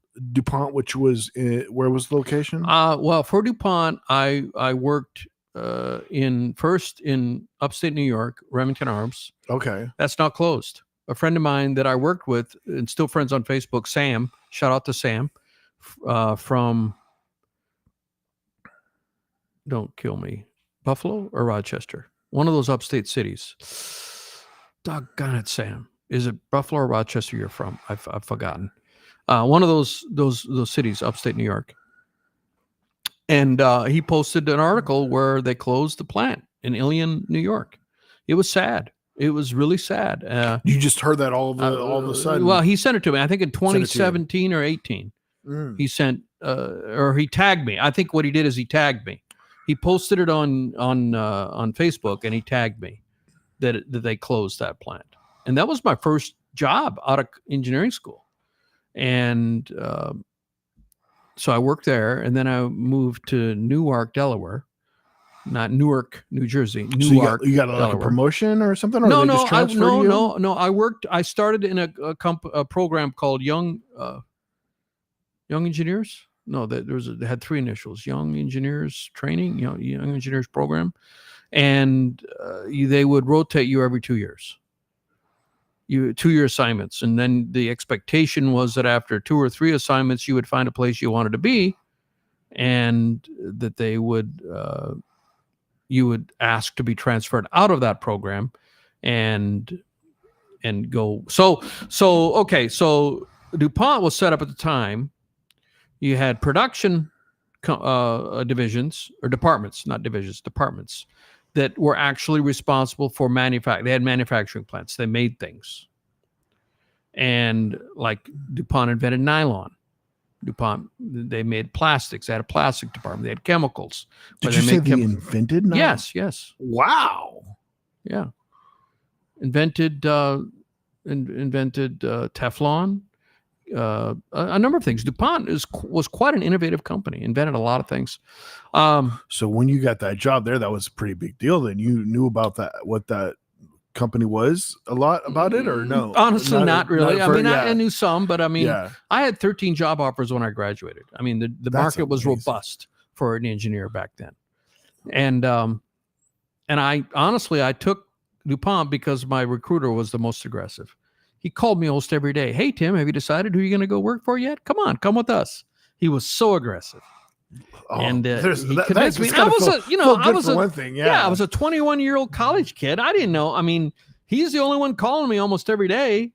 which was where was the location? Well, for DuPont, I worked first in upstate New York, Remington Arms. Okay, that's not closed. A friend of mine that I worked with and still friends on Facebook, Sam. Shout out to Sam from. Don't kill me. Buffalo or Rochester, one of those upstate cities. Doggone it, Sam. is it Buffalo or Rochester you're from? I've forgotten. One of those cities, upstate New York. And he posted an article where they closed the plant in Ilion, New York. It was sad. It was really sad. You just heard that all of a sudden. Well, he sent it to me. I think in 2017 or 18. He sent or he tagged me. I think what he did is he tagged me. He posted it on Facebook and he tagged me that they closed that plant. And that was my first job out of engineering school. And so I worked there, and then I moved to Newark, Delaware. Not Newark, New Jersey. Newark. So you got like a promotion or something? Or No, they just transferred you? No. I started in a program called Young Engineers. No, they had three initials: Young Engineers Training, Young Engineers Program, and they would rotate you every 2 years. 2-year assignments, and then the expectation was that after 2 or 3 assignments, you would find a place you wanted to be, and that they would you would ask to be transferred out of that program, and go. So DuPont was set up at the time. You had production divisions or departments, not divisions, departments that were actually responsible for manufacturing. They had manufacturing plants. They made things. And like DuPont invented nylon. DuPont, they made plastics. They had a plastic department. They had chemicals. Did you say they invented nylon? Yes. Wow. Yeah. Invented Teflon. A number of things. DuPont was quite an innovative company, invented a lot of things. So when you got that job there, that was a pretty big deal. Then you knew about that, what that company was, a lot about it, or no? Honestly, not really. I knew some, but I had 13 job offers when I graduated. I mean, the market was robust for an engineer back then. And I honestly, I took DuPont because my recruiter was the most aggressive. He called me almost every day. Hey, Tim, have you decided who you're going to go work for yet? Come with us. He was so aggressive. And he convinced me. I was a 21-year-old college kid. I didn't know. I mean, he's the only one calling me almost every day.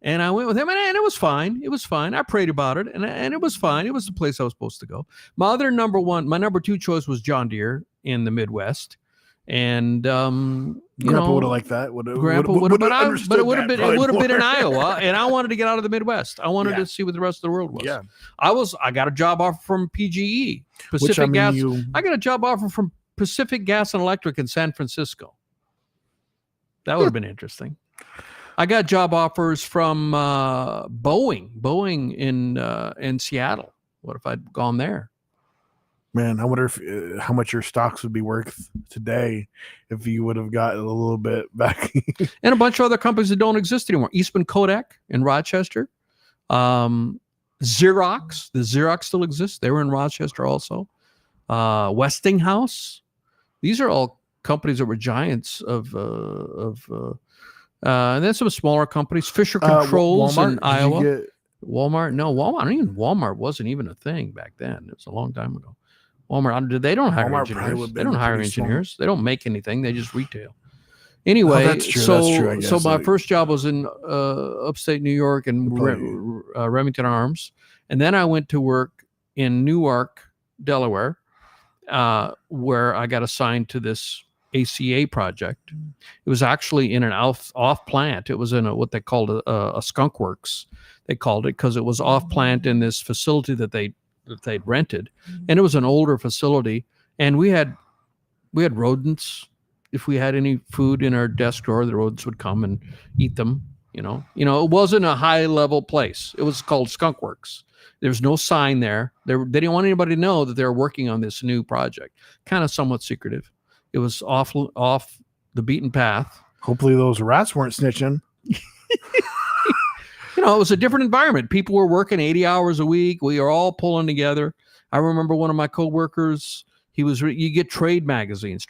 And I went with him, and it was fine. It was fine. I prayed about it, and it was fine. It was the place I was supposed to go. My number 2 choice was John Deere in the Midwest. And Grandpa would have liked that. Grandpa would have, but it would have been in Iowa, and I wanted to get out of the Midwest. I wanted to see what the rest of the world was. Yeah, I got a job offer from PGE, Pacific Gas. I got a job offer from Pacific Gas and Electric in San Francisco. That would have been interesting. I got job offers from Boeing in Seattle. What if I'd gone there? Man, I wonder how much your stocks would be worth today if you would have gotten a little bit back. And a bunch of other companies that don't exist anymore. Eastman Kodak in Rochester. Xerox. The Xerox still exists. They were in Rochester also. Westinghouse. These are all companies that were giants of and then some smaller companies. Fisher Controls in Iowa. Walmart. No, Walmart wasn't even a thing back then. It was a long time ago. Walmart, they don't hire engineers. They don't hire engineers. They don't make anything. They just retail. Anyway, that's true, so my first job was in upstate New York and Remington Arms. And then I went to work in Newark, Delaware, where I got assigned to this ACA project. It was actually in an off plant. It was in what they called a skunk works. They called it because it was off plant in this facility that they'd rented, and it was an older facility, and we had rodents. If we had any food in our desk drawer, the rodents would come and eat them. It wasn't a high level place. It was called Skunk Works. There's no sign there. They didn't want anybody to know that they were working on this new project. Kind of somewhat secretive. It was off the beaten path. Hopefully those rats weren't snitching. It was a different environment. People were working 80 hours a week. We are all pulling together. I remember one of my coworkers, you get trade magazines,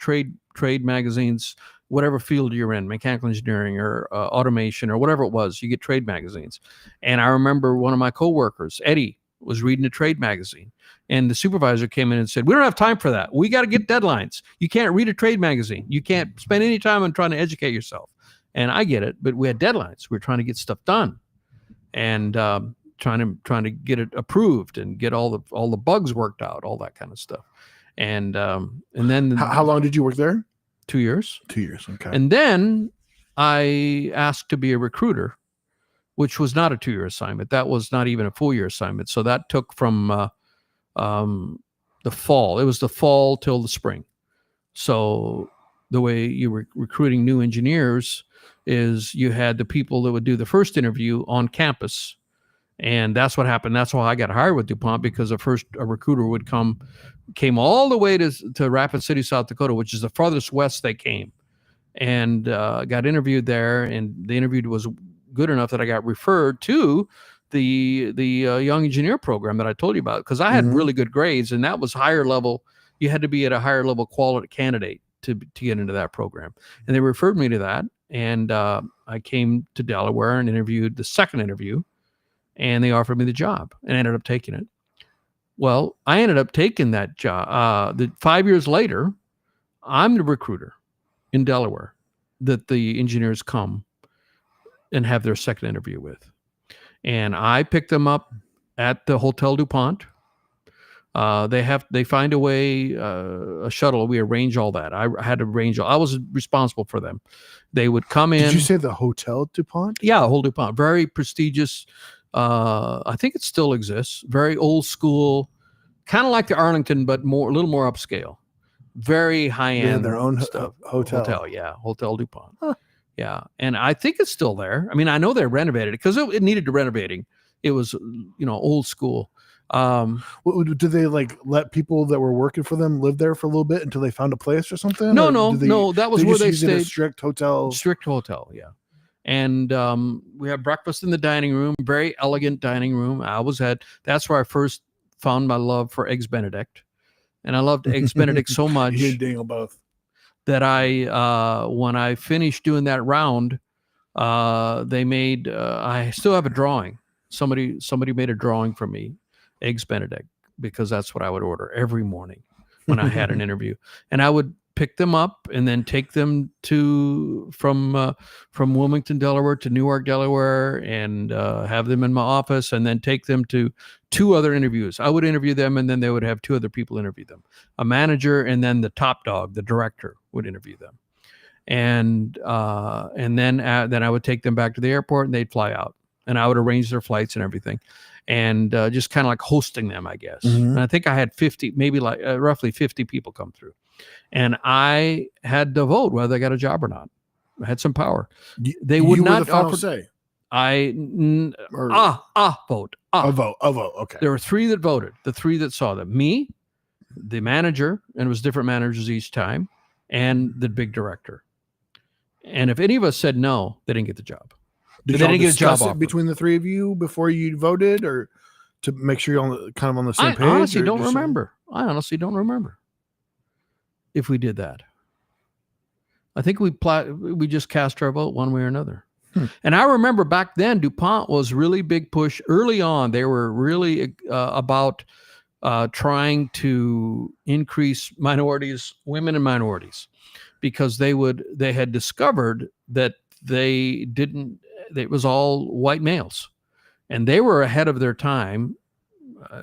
whatever field you're in, mechanical engineering or automation or whatever it was, you get trade magazines. And I remember one of my coworkers, Eddie, was reading a trade magazine. And the supervisor came in and said, we don't have time for that. We got to get deadlines. You can't read a trade magazine. You can't spend any time on trying to educate yourself. And I get it, but we had deadlines. We were trying to get stuff done, and trying to get it approved and get all the bugs worked out, all that kind of stuff. And then how long did you work there? 2 years. 2 years. Okay. And then I asked to be a recruiter, which was not a 2-year assignment. That was not even a full-year assignment. So that took from the fall. It was the fall till the spring. So the way you were recruiting new engineers is you had the people that would do the first interview on campus. And that's what happened. That's why I got hired with DuPont, because a recruiter came all the way to Rapid City, South Dakota, which is the farthest west they came, and got interviewed there. And the interview was good enough that I got referred to the young engineer program that I told you about, because I had really good grades, and that was higher level. You had to be at a higher level quality candidate to get into that program. And they referred me to that. And I came to Delaware and interviewed the second interview, and they offered me the job, and I ended up taking it. Well, I ended up taking that job. 5 years later, I'm the recruiter in Delaware that the engineers come and have their second interview with. And I picked them up at the Hotel DuPont. They find a way, a shuttle. We arrange all that. I had to arrange. I was responsible for them. They would come in. Did you say the Hotel DuPont? Yeah, Hotel DuPont. Very prestigious. I think it still exists. Very old school, kind of like the Arlington, but a little more upscale. Very high end. They had their own stuff. hotel. Yeah, Hotel DuPont. Huh. Yeah, and I think it's still there. I mean, I know they renovated it because it needed renovating. It was, old school. Did they let people that were working for them live there for a little bit until they found a place or something? No. That was where they stayed. A strict hotel. Strict hotel, yeah. And we had breakfast in the dining room, very elegant dining room. That's where I first found my love for Eggs Benedict. And I loved Eggs Benedict so much. You dangle both. That when I finished doing that round, they made, I still have a drawing. Somebody made a drawing for me, Eggs Benedict, because that's what I would order every morning when I had an interview. And I would pick them up and then take them from Wilmington, Delaware to Newark, Delaware, and have them in my office, and then take them to 2 other interviews. I would interview them, and then they would have 2 other people interview them. A manager, and then the top dog, the director, would interview them. And then I would take them back to the airport, and they'd fly out, and I would arrange their flights and everything. And just kind of like hosting them, I guess. And I think I had 50, maybe roughly 50 people come through. And I had to vote whether they got a job or not. I had some power. They would not offer. Say. Vote. A vote. Okay. There were 3 that voted. The 3 that saw them: me, the manager, and it was different managers each time, and the big director. And if any of us said no, they didn't get the job. Did they you didn't get a job discuss it between the 3 of you before you voted, or to make sure you're on the same page? I honestly don't remember. If we did that. I think we just cast our vote one way or another. And I remember back then, DuPont was really big push early on. They were really about trying to increase women and minorities, because they had discovered that it was all white males, and they were ahead of their time.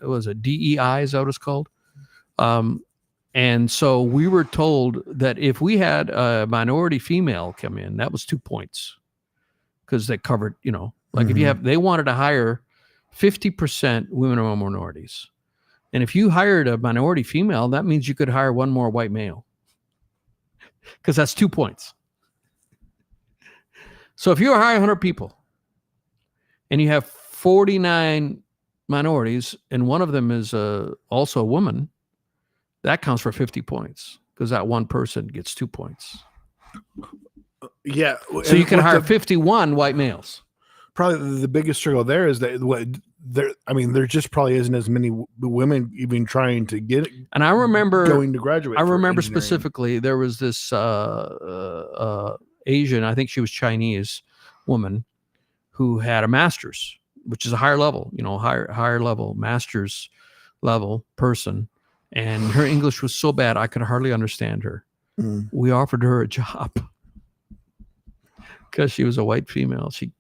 It was a DEI, is that what it's called? And so we were told that if we had a minority female come in, that was 2 points, because they covered, if they wanted to hire 50% women or minorities. And if you hired a minority female, that means you could hire 1 more white male, because that's 2 points. So if you hire 100 people and you have 49 minorities and one of them is also a woman, that counts for 50 points, because that one person gets 2 points. Yeah. So you can hire 51 white males. Probably the biggest struggle there is that there just probably isn't as many women even trying to get it. And I remember going to graduate. I remember specifically there was this Asian, I think she was Chinese woman, who had a master's, which is a higher level, higher level, master's level person. And her English was so bad, I could hardly understand her. We offered her a job. because she was a white female. She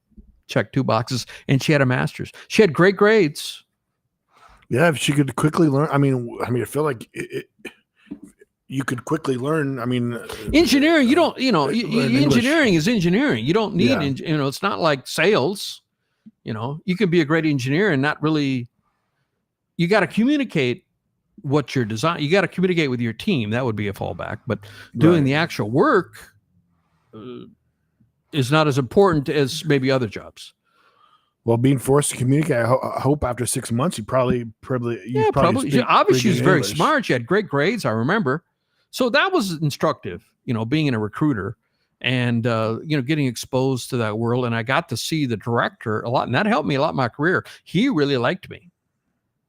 checked 2 boxes, and she had a master's. She had great grades. Yeah, if she could quickly learn. I mean, I feel like you could quickly learn. I mean, engineering. You don't. Engineering is engineering. You don't need. Yeah. It's not like sales. You can be a great engineer and not really. You got to communicate what you're designing. You got to communicate with your team. That would be a fallback. But doing the actual work is not as important as maybe other jobs. Well, being forced to communicate, I hope after 6 months, you probably. Obviously, she was very smart. She had great grades, I remember. So that was instructive, being in a recruiter and, getting exposed to that world. And I got to see the director a lot, and that helped me a lot in my career. He really liked me.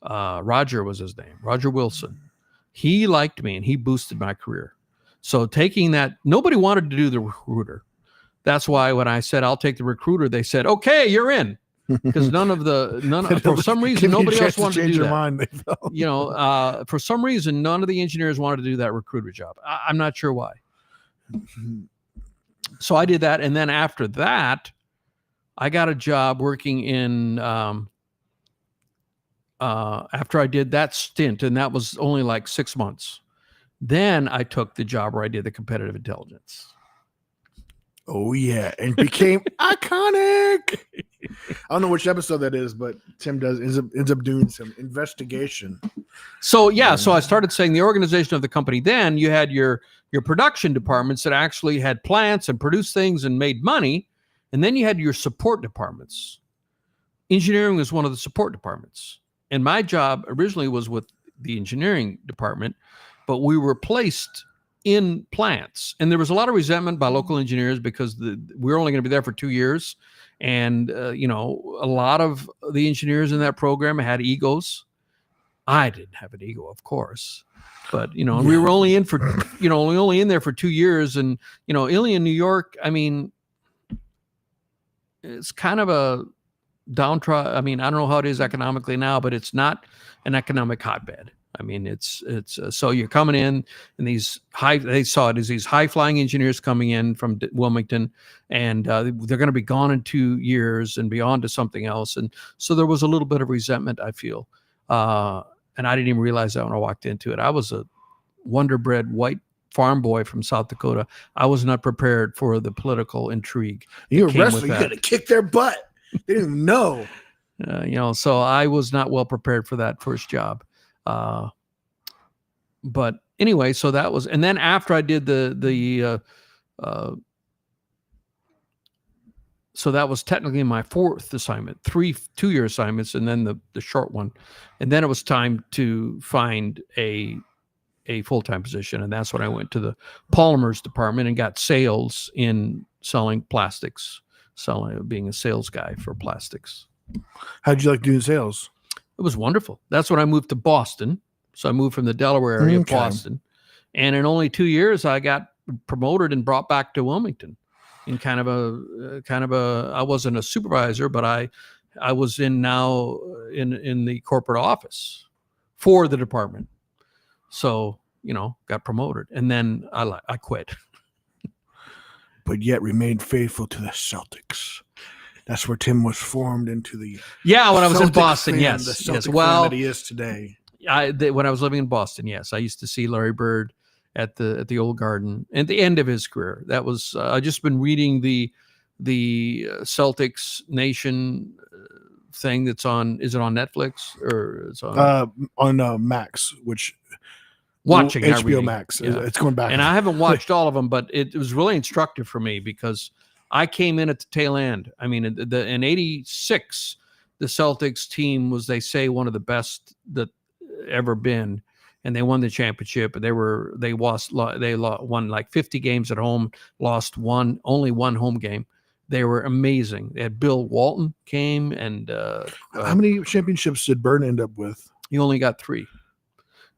Roger was his name, Roger Wilson. He liked me, and he boosted my career. So taking that, nobody wanted to do the recruiter. That's why when I said I'll take the recruiter, they said, okay, you're in. Because for some reason, nobody else wanted to do that. For some reason, none of the engineers wanted to do that recruiter job. I'm not sure why. So I did that. And then after that, I got a job working in, after I did that stint, and that was only like 6 months. Then I took the job where I did the competitive intelligence. Oh, yeah. And became iconic. I don't know which episode that is, but Tim ends up doing some investigation. So, so I started saying the organization of the company, then you had your production departments that actually had plants and produced things and made money. And then you had your support departments. Engineering was one of the support departments. And my job originally was with the engineering department, but we were placed in plants. And there was a lot of resentment by local engineers because we were only going to be there for 2 years. And, a lot of the engineers in that program had egos. I didn't have an ego, of course. But, and we were only in for, only in there for 2 years. And, Ilion, New York, I mean, it's kind of a downtrodden. I mean, I don't know how it is economically now, but it's not an economic hotbed. I mean, it's so you're coming in and they saw it as these high flying engineers coming in from Wilmington, and they're going to be gone in 2 years and be on to something else. And so there was a little bit of resentment, I feel. And I didn't even realize that when I walked into it. I was a wonder-bred white farm boy from South Dakota. I was not prepared for the political intrigue. You're a wrestler. You got to kick their butt. They didn't even know. So I was not well prepared for that first job. But anyway, so that was, and then after I did so that was technically my 4th assignment, 3 2-year assignments, and then the short one. And then it was time to find a full-time position. And that's when I went to the polymers department and got sales in selling plastics, being a sales guy for plastics. How'd you like doing sales? It was wonderful. That's when I moved to Boston. So I moved from the Delaware area to Boston. And in only 2 years, I got promoted and brought back to Wilmington in kind of a, I wasn't a supervisor, but I was in the corporate office for the department. So, got promoted, and then I quit. But yet remained faithful to the Celtics. That's where Tim was formed into the when I was Celtic in Boston. fan, Yes, the Celtic yes. Well, fan that he is today. When I was living in Boston, yes, I used to see Larry Bird at the Old Garden at the end of his career. That was I just been reading the Celtics Nation thing that's on. Is it on Netflix or it's on Max, which watching HBO Max? Yeah. It's going back, and I haven't watched all of them, but it was really instructive for me because I came in at the tail end. I mean, in '86, the Celtics team was, they say, one of the best that ever been, and they won the championship. They won like 50 games at home, lost only one home game. They were amazing. They had Bill Walton came, and how many championships did Bird end up with? He only got 3,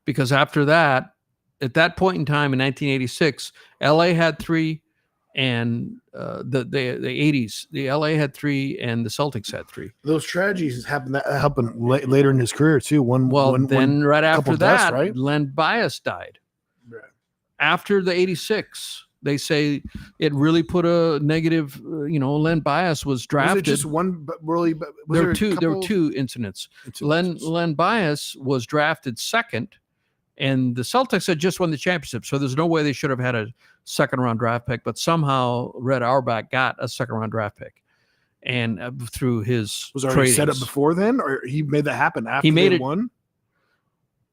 because after that, at that point in time in 1986, LA had 3. And the 80s, the LA had 3 and the Celtics had 3. Those tragedies happened later in his career too. Right after that, right? Len Bias died. Right. After the 86, They say it really put a negative. Len Bias was drafted. Was it just one? But really, There were two incidents. Len Bias was drafted second, and the Celtics had just won the championship, so there's no way they should have had a second-round draft pick. But somehow Red Auerbach got a second-round draft pick, and through his was already set up before then, or he made that happen after they won.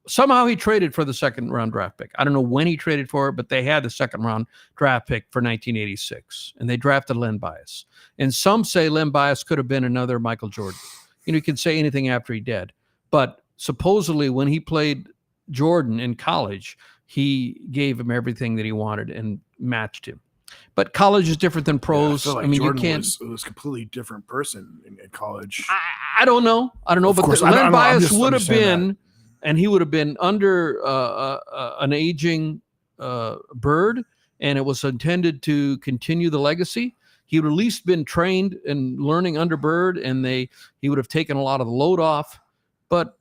Somehow he traded for the second-round draft pick. I don't know when he traded for it, but they had the second-round draft pick for 1986, and they drafted Len Bias. And some say Len Bias could have been another Michael Jordan. You can say anything after he did, but supposedly when he played Jordan in college, he gave him everything that he wanted and matched him. But college is different than pros. I mean, Jordan was a completely different person in college. I don't know. But Len Bias would have been. That. And he would have been under an aging Bird, and it was intended to continue the legacy. He would at least been trained and learning under Bird, and he would have taken a lot of the load off. But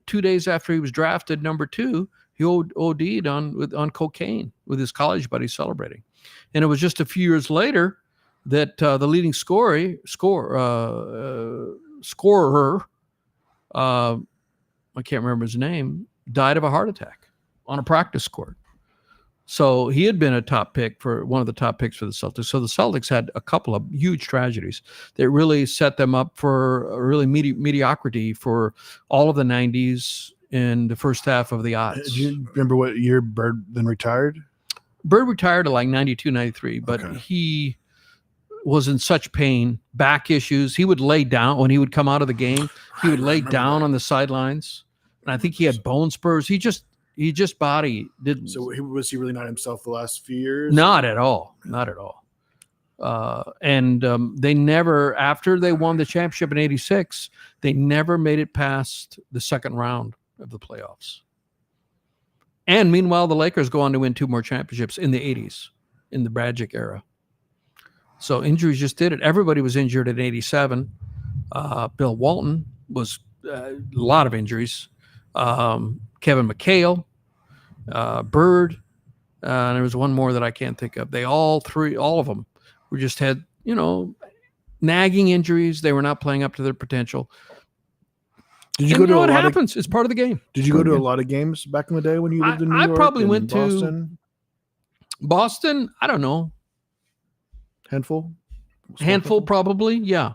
2 days after he was drafted, number 2, he OD'd on cocaine with his college buddies celebrating. And it was just a few years later that the leading scorer. I can't remember his name, died of a heart attack on a practice court. So he had been one of the top picks for the Celtics. So the Celtics had a couple of huge tragedies that really set them up for a really mediocrity for all of the 90s and the first half of the odds. Do you remember what year Bird then retired? Bird retired at like 92, 93, but he was in such pain, back issues. He would lay down when he would come out of the game. He would lay down on the sidelines, and I think he had bone spurs. He just body didn't. So was he really not himself the last few years? Not at all. And they never, after they won the championship in '86, they never made it past the second round of the playoffs. And meanwhile, the Lakers go on to win 2 more championships in the '80s, in the Bragic era. So injuries just did it. Everybody was injured in '87. Bill Walton was a lot of injuries. Kevin McHale, Bird, and there was one more that I can't think of. All of them were just had, nagging injuries. They were not playing up to their potential. Did you go to what happens? It's part of the game. Did you go to a lot of games back in the day when you lived in New York? I probably went Boston? to Boston. I don't know. Handful, probably, yeah.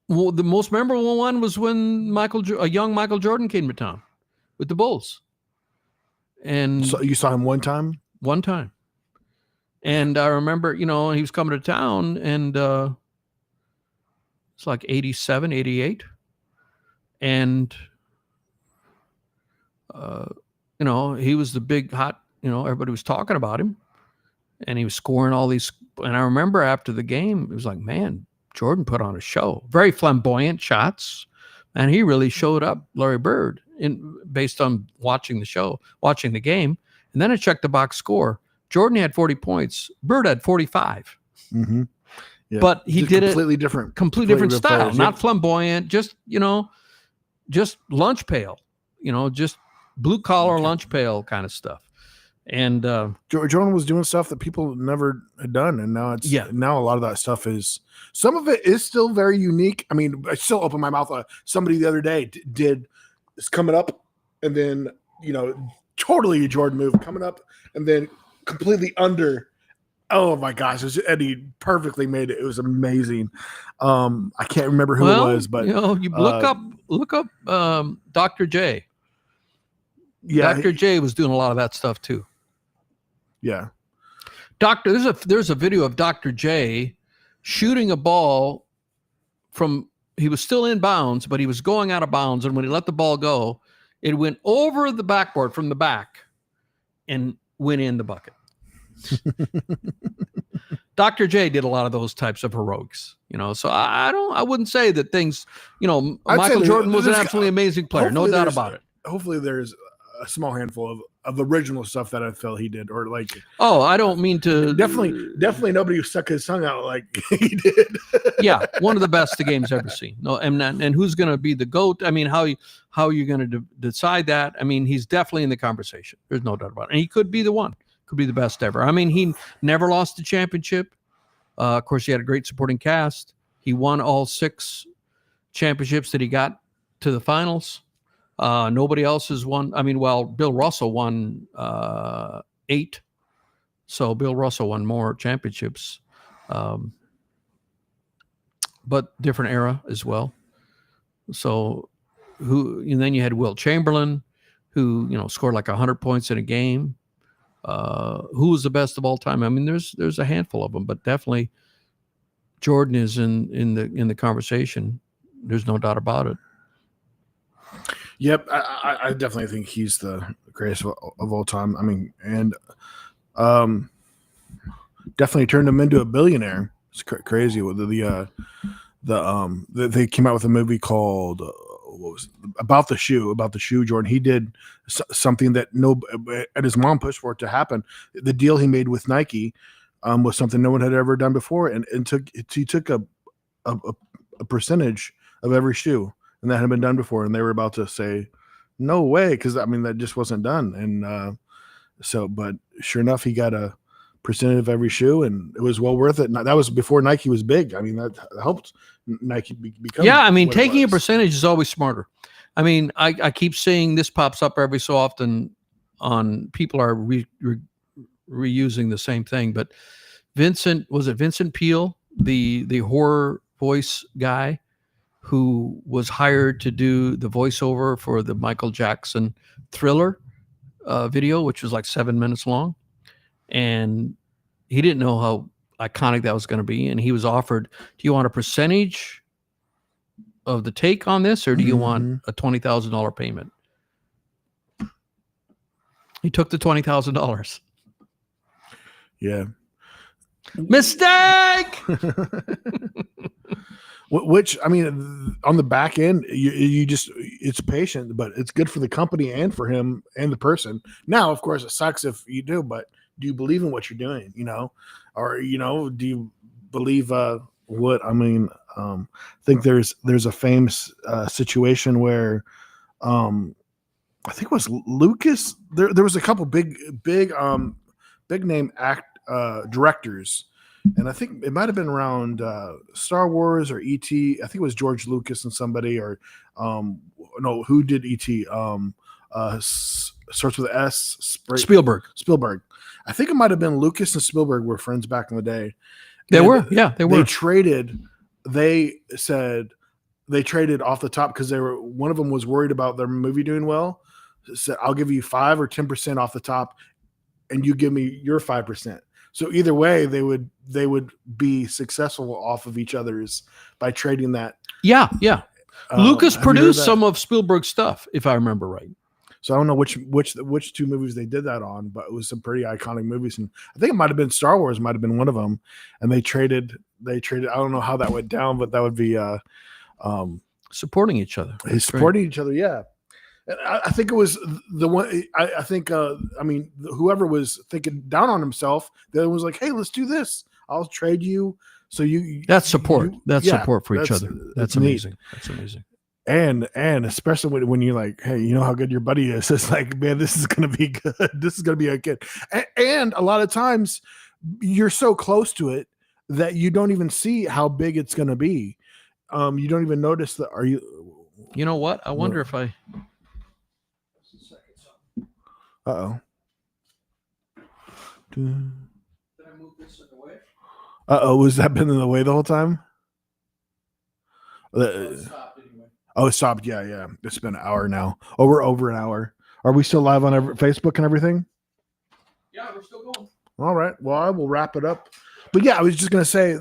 Well, the most memorable one was when a young Michael Jordan came to town with the Bulls. And so you saw him one time? One time. And I remember, he was coming to town, and it's like 87, 88. And, he was the big hot, everybody was talking about him. And he was scoring all these. And I remember after the game, it was like, man, Jordan put on a show. Very flamboyant shots. And he really showed up Larry Bird based on watching the game. And then I checked the box score. Jordan had 40 points. Bird had 45. Mm-hmm. Yeah. But he did completely different style. players. Not flamboyant, just lunch pail, just blue collar lunch pail kind of stuff. And Jordan was doing stuff that people never had done, and now now a lot of that stuff is, some of it is still very unique. I mean, I still open my mouth. Somebody the other day did is coming up, and then totally a Jordan move coming up, and then completely under. Oh my gosh! And he perfectly made it. It was amazing. I can't remember who it was, but you look up Dr. J. Yeah, Dr. J was doing a lot of that stuff too. Yeah. There's a video of Dr. J shooting a ball he was still in bounds, but he was going out of bounds. And when he let the ball go, it went over the backboard from the back and went in the bucket. Dr. J did a lot of those types of heroics, so I wouldn't say that things, Michael Jordan was an absolutely amazing player. No doubt about it. Hopefully there's a small handful of original stuff that I felt he did, or like. Oh, I don't mean to. Definitely nobody who stuck his tongue out like he did. Yeah, one of the best the game's ever seen. No, and who's going to be the GOAT? I mean, how are you going to decide that? I mean, he's definitely in the conversation. There's no doubt about it, and he could be the one. could be the best ever. I mean, he never lost the championship. Of course, he had a great supporting cast. He won all 6 championships that he got to the finals. Nobody else has won. I mean, well, Bill Russell won 8. So Bill Russell won more championships. But different era as well. So and then you had Wilt Chamberlain, who, scored like 100 points in a game. Who was the best of all time? I mean, there's a handful of them, but definitely Jordan is in the conversation. There's no doubt about it. Yep, I definitely think he's the greatest of all time. I mean, and definitely turned him into a billionaire. It's crazy. With they came out with a movie called about the shoe. Jordan, he did something that and his mom pushed for it to happen. The deal he made with Nike was something no one had ever done before, and he took a percentage of every shoe, and that had been done before, and they were about to say no way, because I mean that just wasn't done. And but sure enough, he got a percentage of every shoe, and it was well worth it. And that was before Nike was big. I mean, that helped Nike become. Yeah, I mean, taking a percentage is always smarter. I mean, I keep seeing this pops up every so often on people are reusing the same thing. But Vincent Peale, the horror voice guy, who was hired to do the voiceover for the Michael Jackson Thriller video, which was like 7 minutes long. And he didn't know how iconic that was going to be. And he was offered, do you want a percentage of the take on this, or do you want a $20,000 payment? He took the $20,000. Yeah. Mistake! Which, I mean, on the back end, you just, it's patient, but it's good for the company and for him and the person. Now, of course, it sucks if you do, but do you believe in what you're doing, or, do you believe what, I mean, I think there's a famous situation where I think it was Lucas. There was a couple big name directors, and I think it might have been around Star Wars or E.T. I think it was George Lucas and somebody, or no, who did E.T. Starts with S. Spielberg. I think it might have been Lucas and Spielberg were friends back in the day. They were. They traded. They said they traded off the top because one of them was worried about their movie doing well. Said, I'll give you 5 or 10% off the top, and you give me your 5%. So either way, they would be successful off of each other's by trading that. Yeah. Lucas produced some of Spielberg's stuff, if I remember right. So I don't know which 2 movies they did that on, but it was some pretty iconic movies, and I think it might have been Star Wars, might have been one of them, and they traded. I don't know how that went down, but that would be supporting each other. Each other, yeah. And I think it was the one. I think I mean, whoever was thinking down on himself, that was like, hey, let's do this. I'll trade you. So that's support. Support for each other. That's amazing. Neat. That's amazing. And especially when you're like, hey, you know how good your buddy is. It's like, man, this is going to be good. This is going to be a good. And a lot of times you're so close to it that you don't even see how big it's going to be. You don't even notice that. You know what? I wonder if I. Uh-oh. Did I move this in the way? Uh-oh. Was that been in the way the whole time? It stopped anyway. Oh, it stopped. Yeah. It's been an hour now. Oh, we're over an hour. Are we still live on Facebook and everything? Yeah, we're still going. All right. Well, I will wrap it up. But yeah, I was just going to say,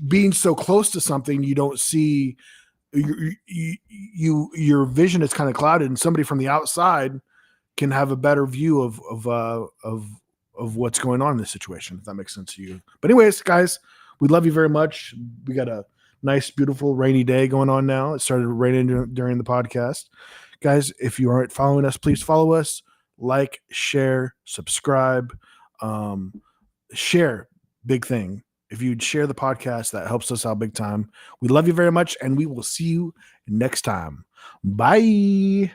being so close to something, you don't see your vision is kind of clouded, and somebody from the outside can have a better view of what's going on in this situation, if that makes sense to you. But anyways, guys, we love you very much. We got a nice, beautiful, rainy day going on now. It started raining during the podcast. Guys, if you aren't following us, please follow us. Like, share, subscribe, share. Big thing. If you'd share the podcast, that helps us out big time. We love you very much, and we will see you next time. Bye.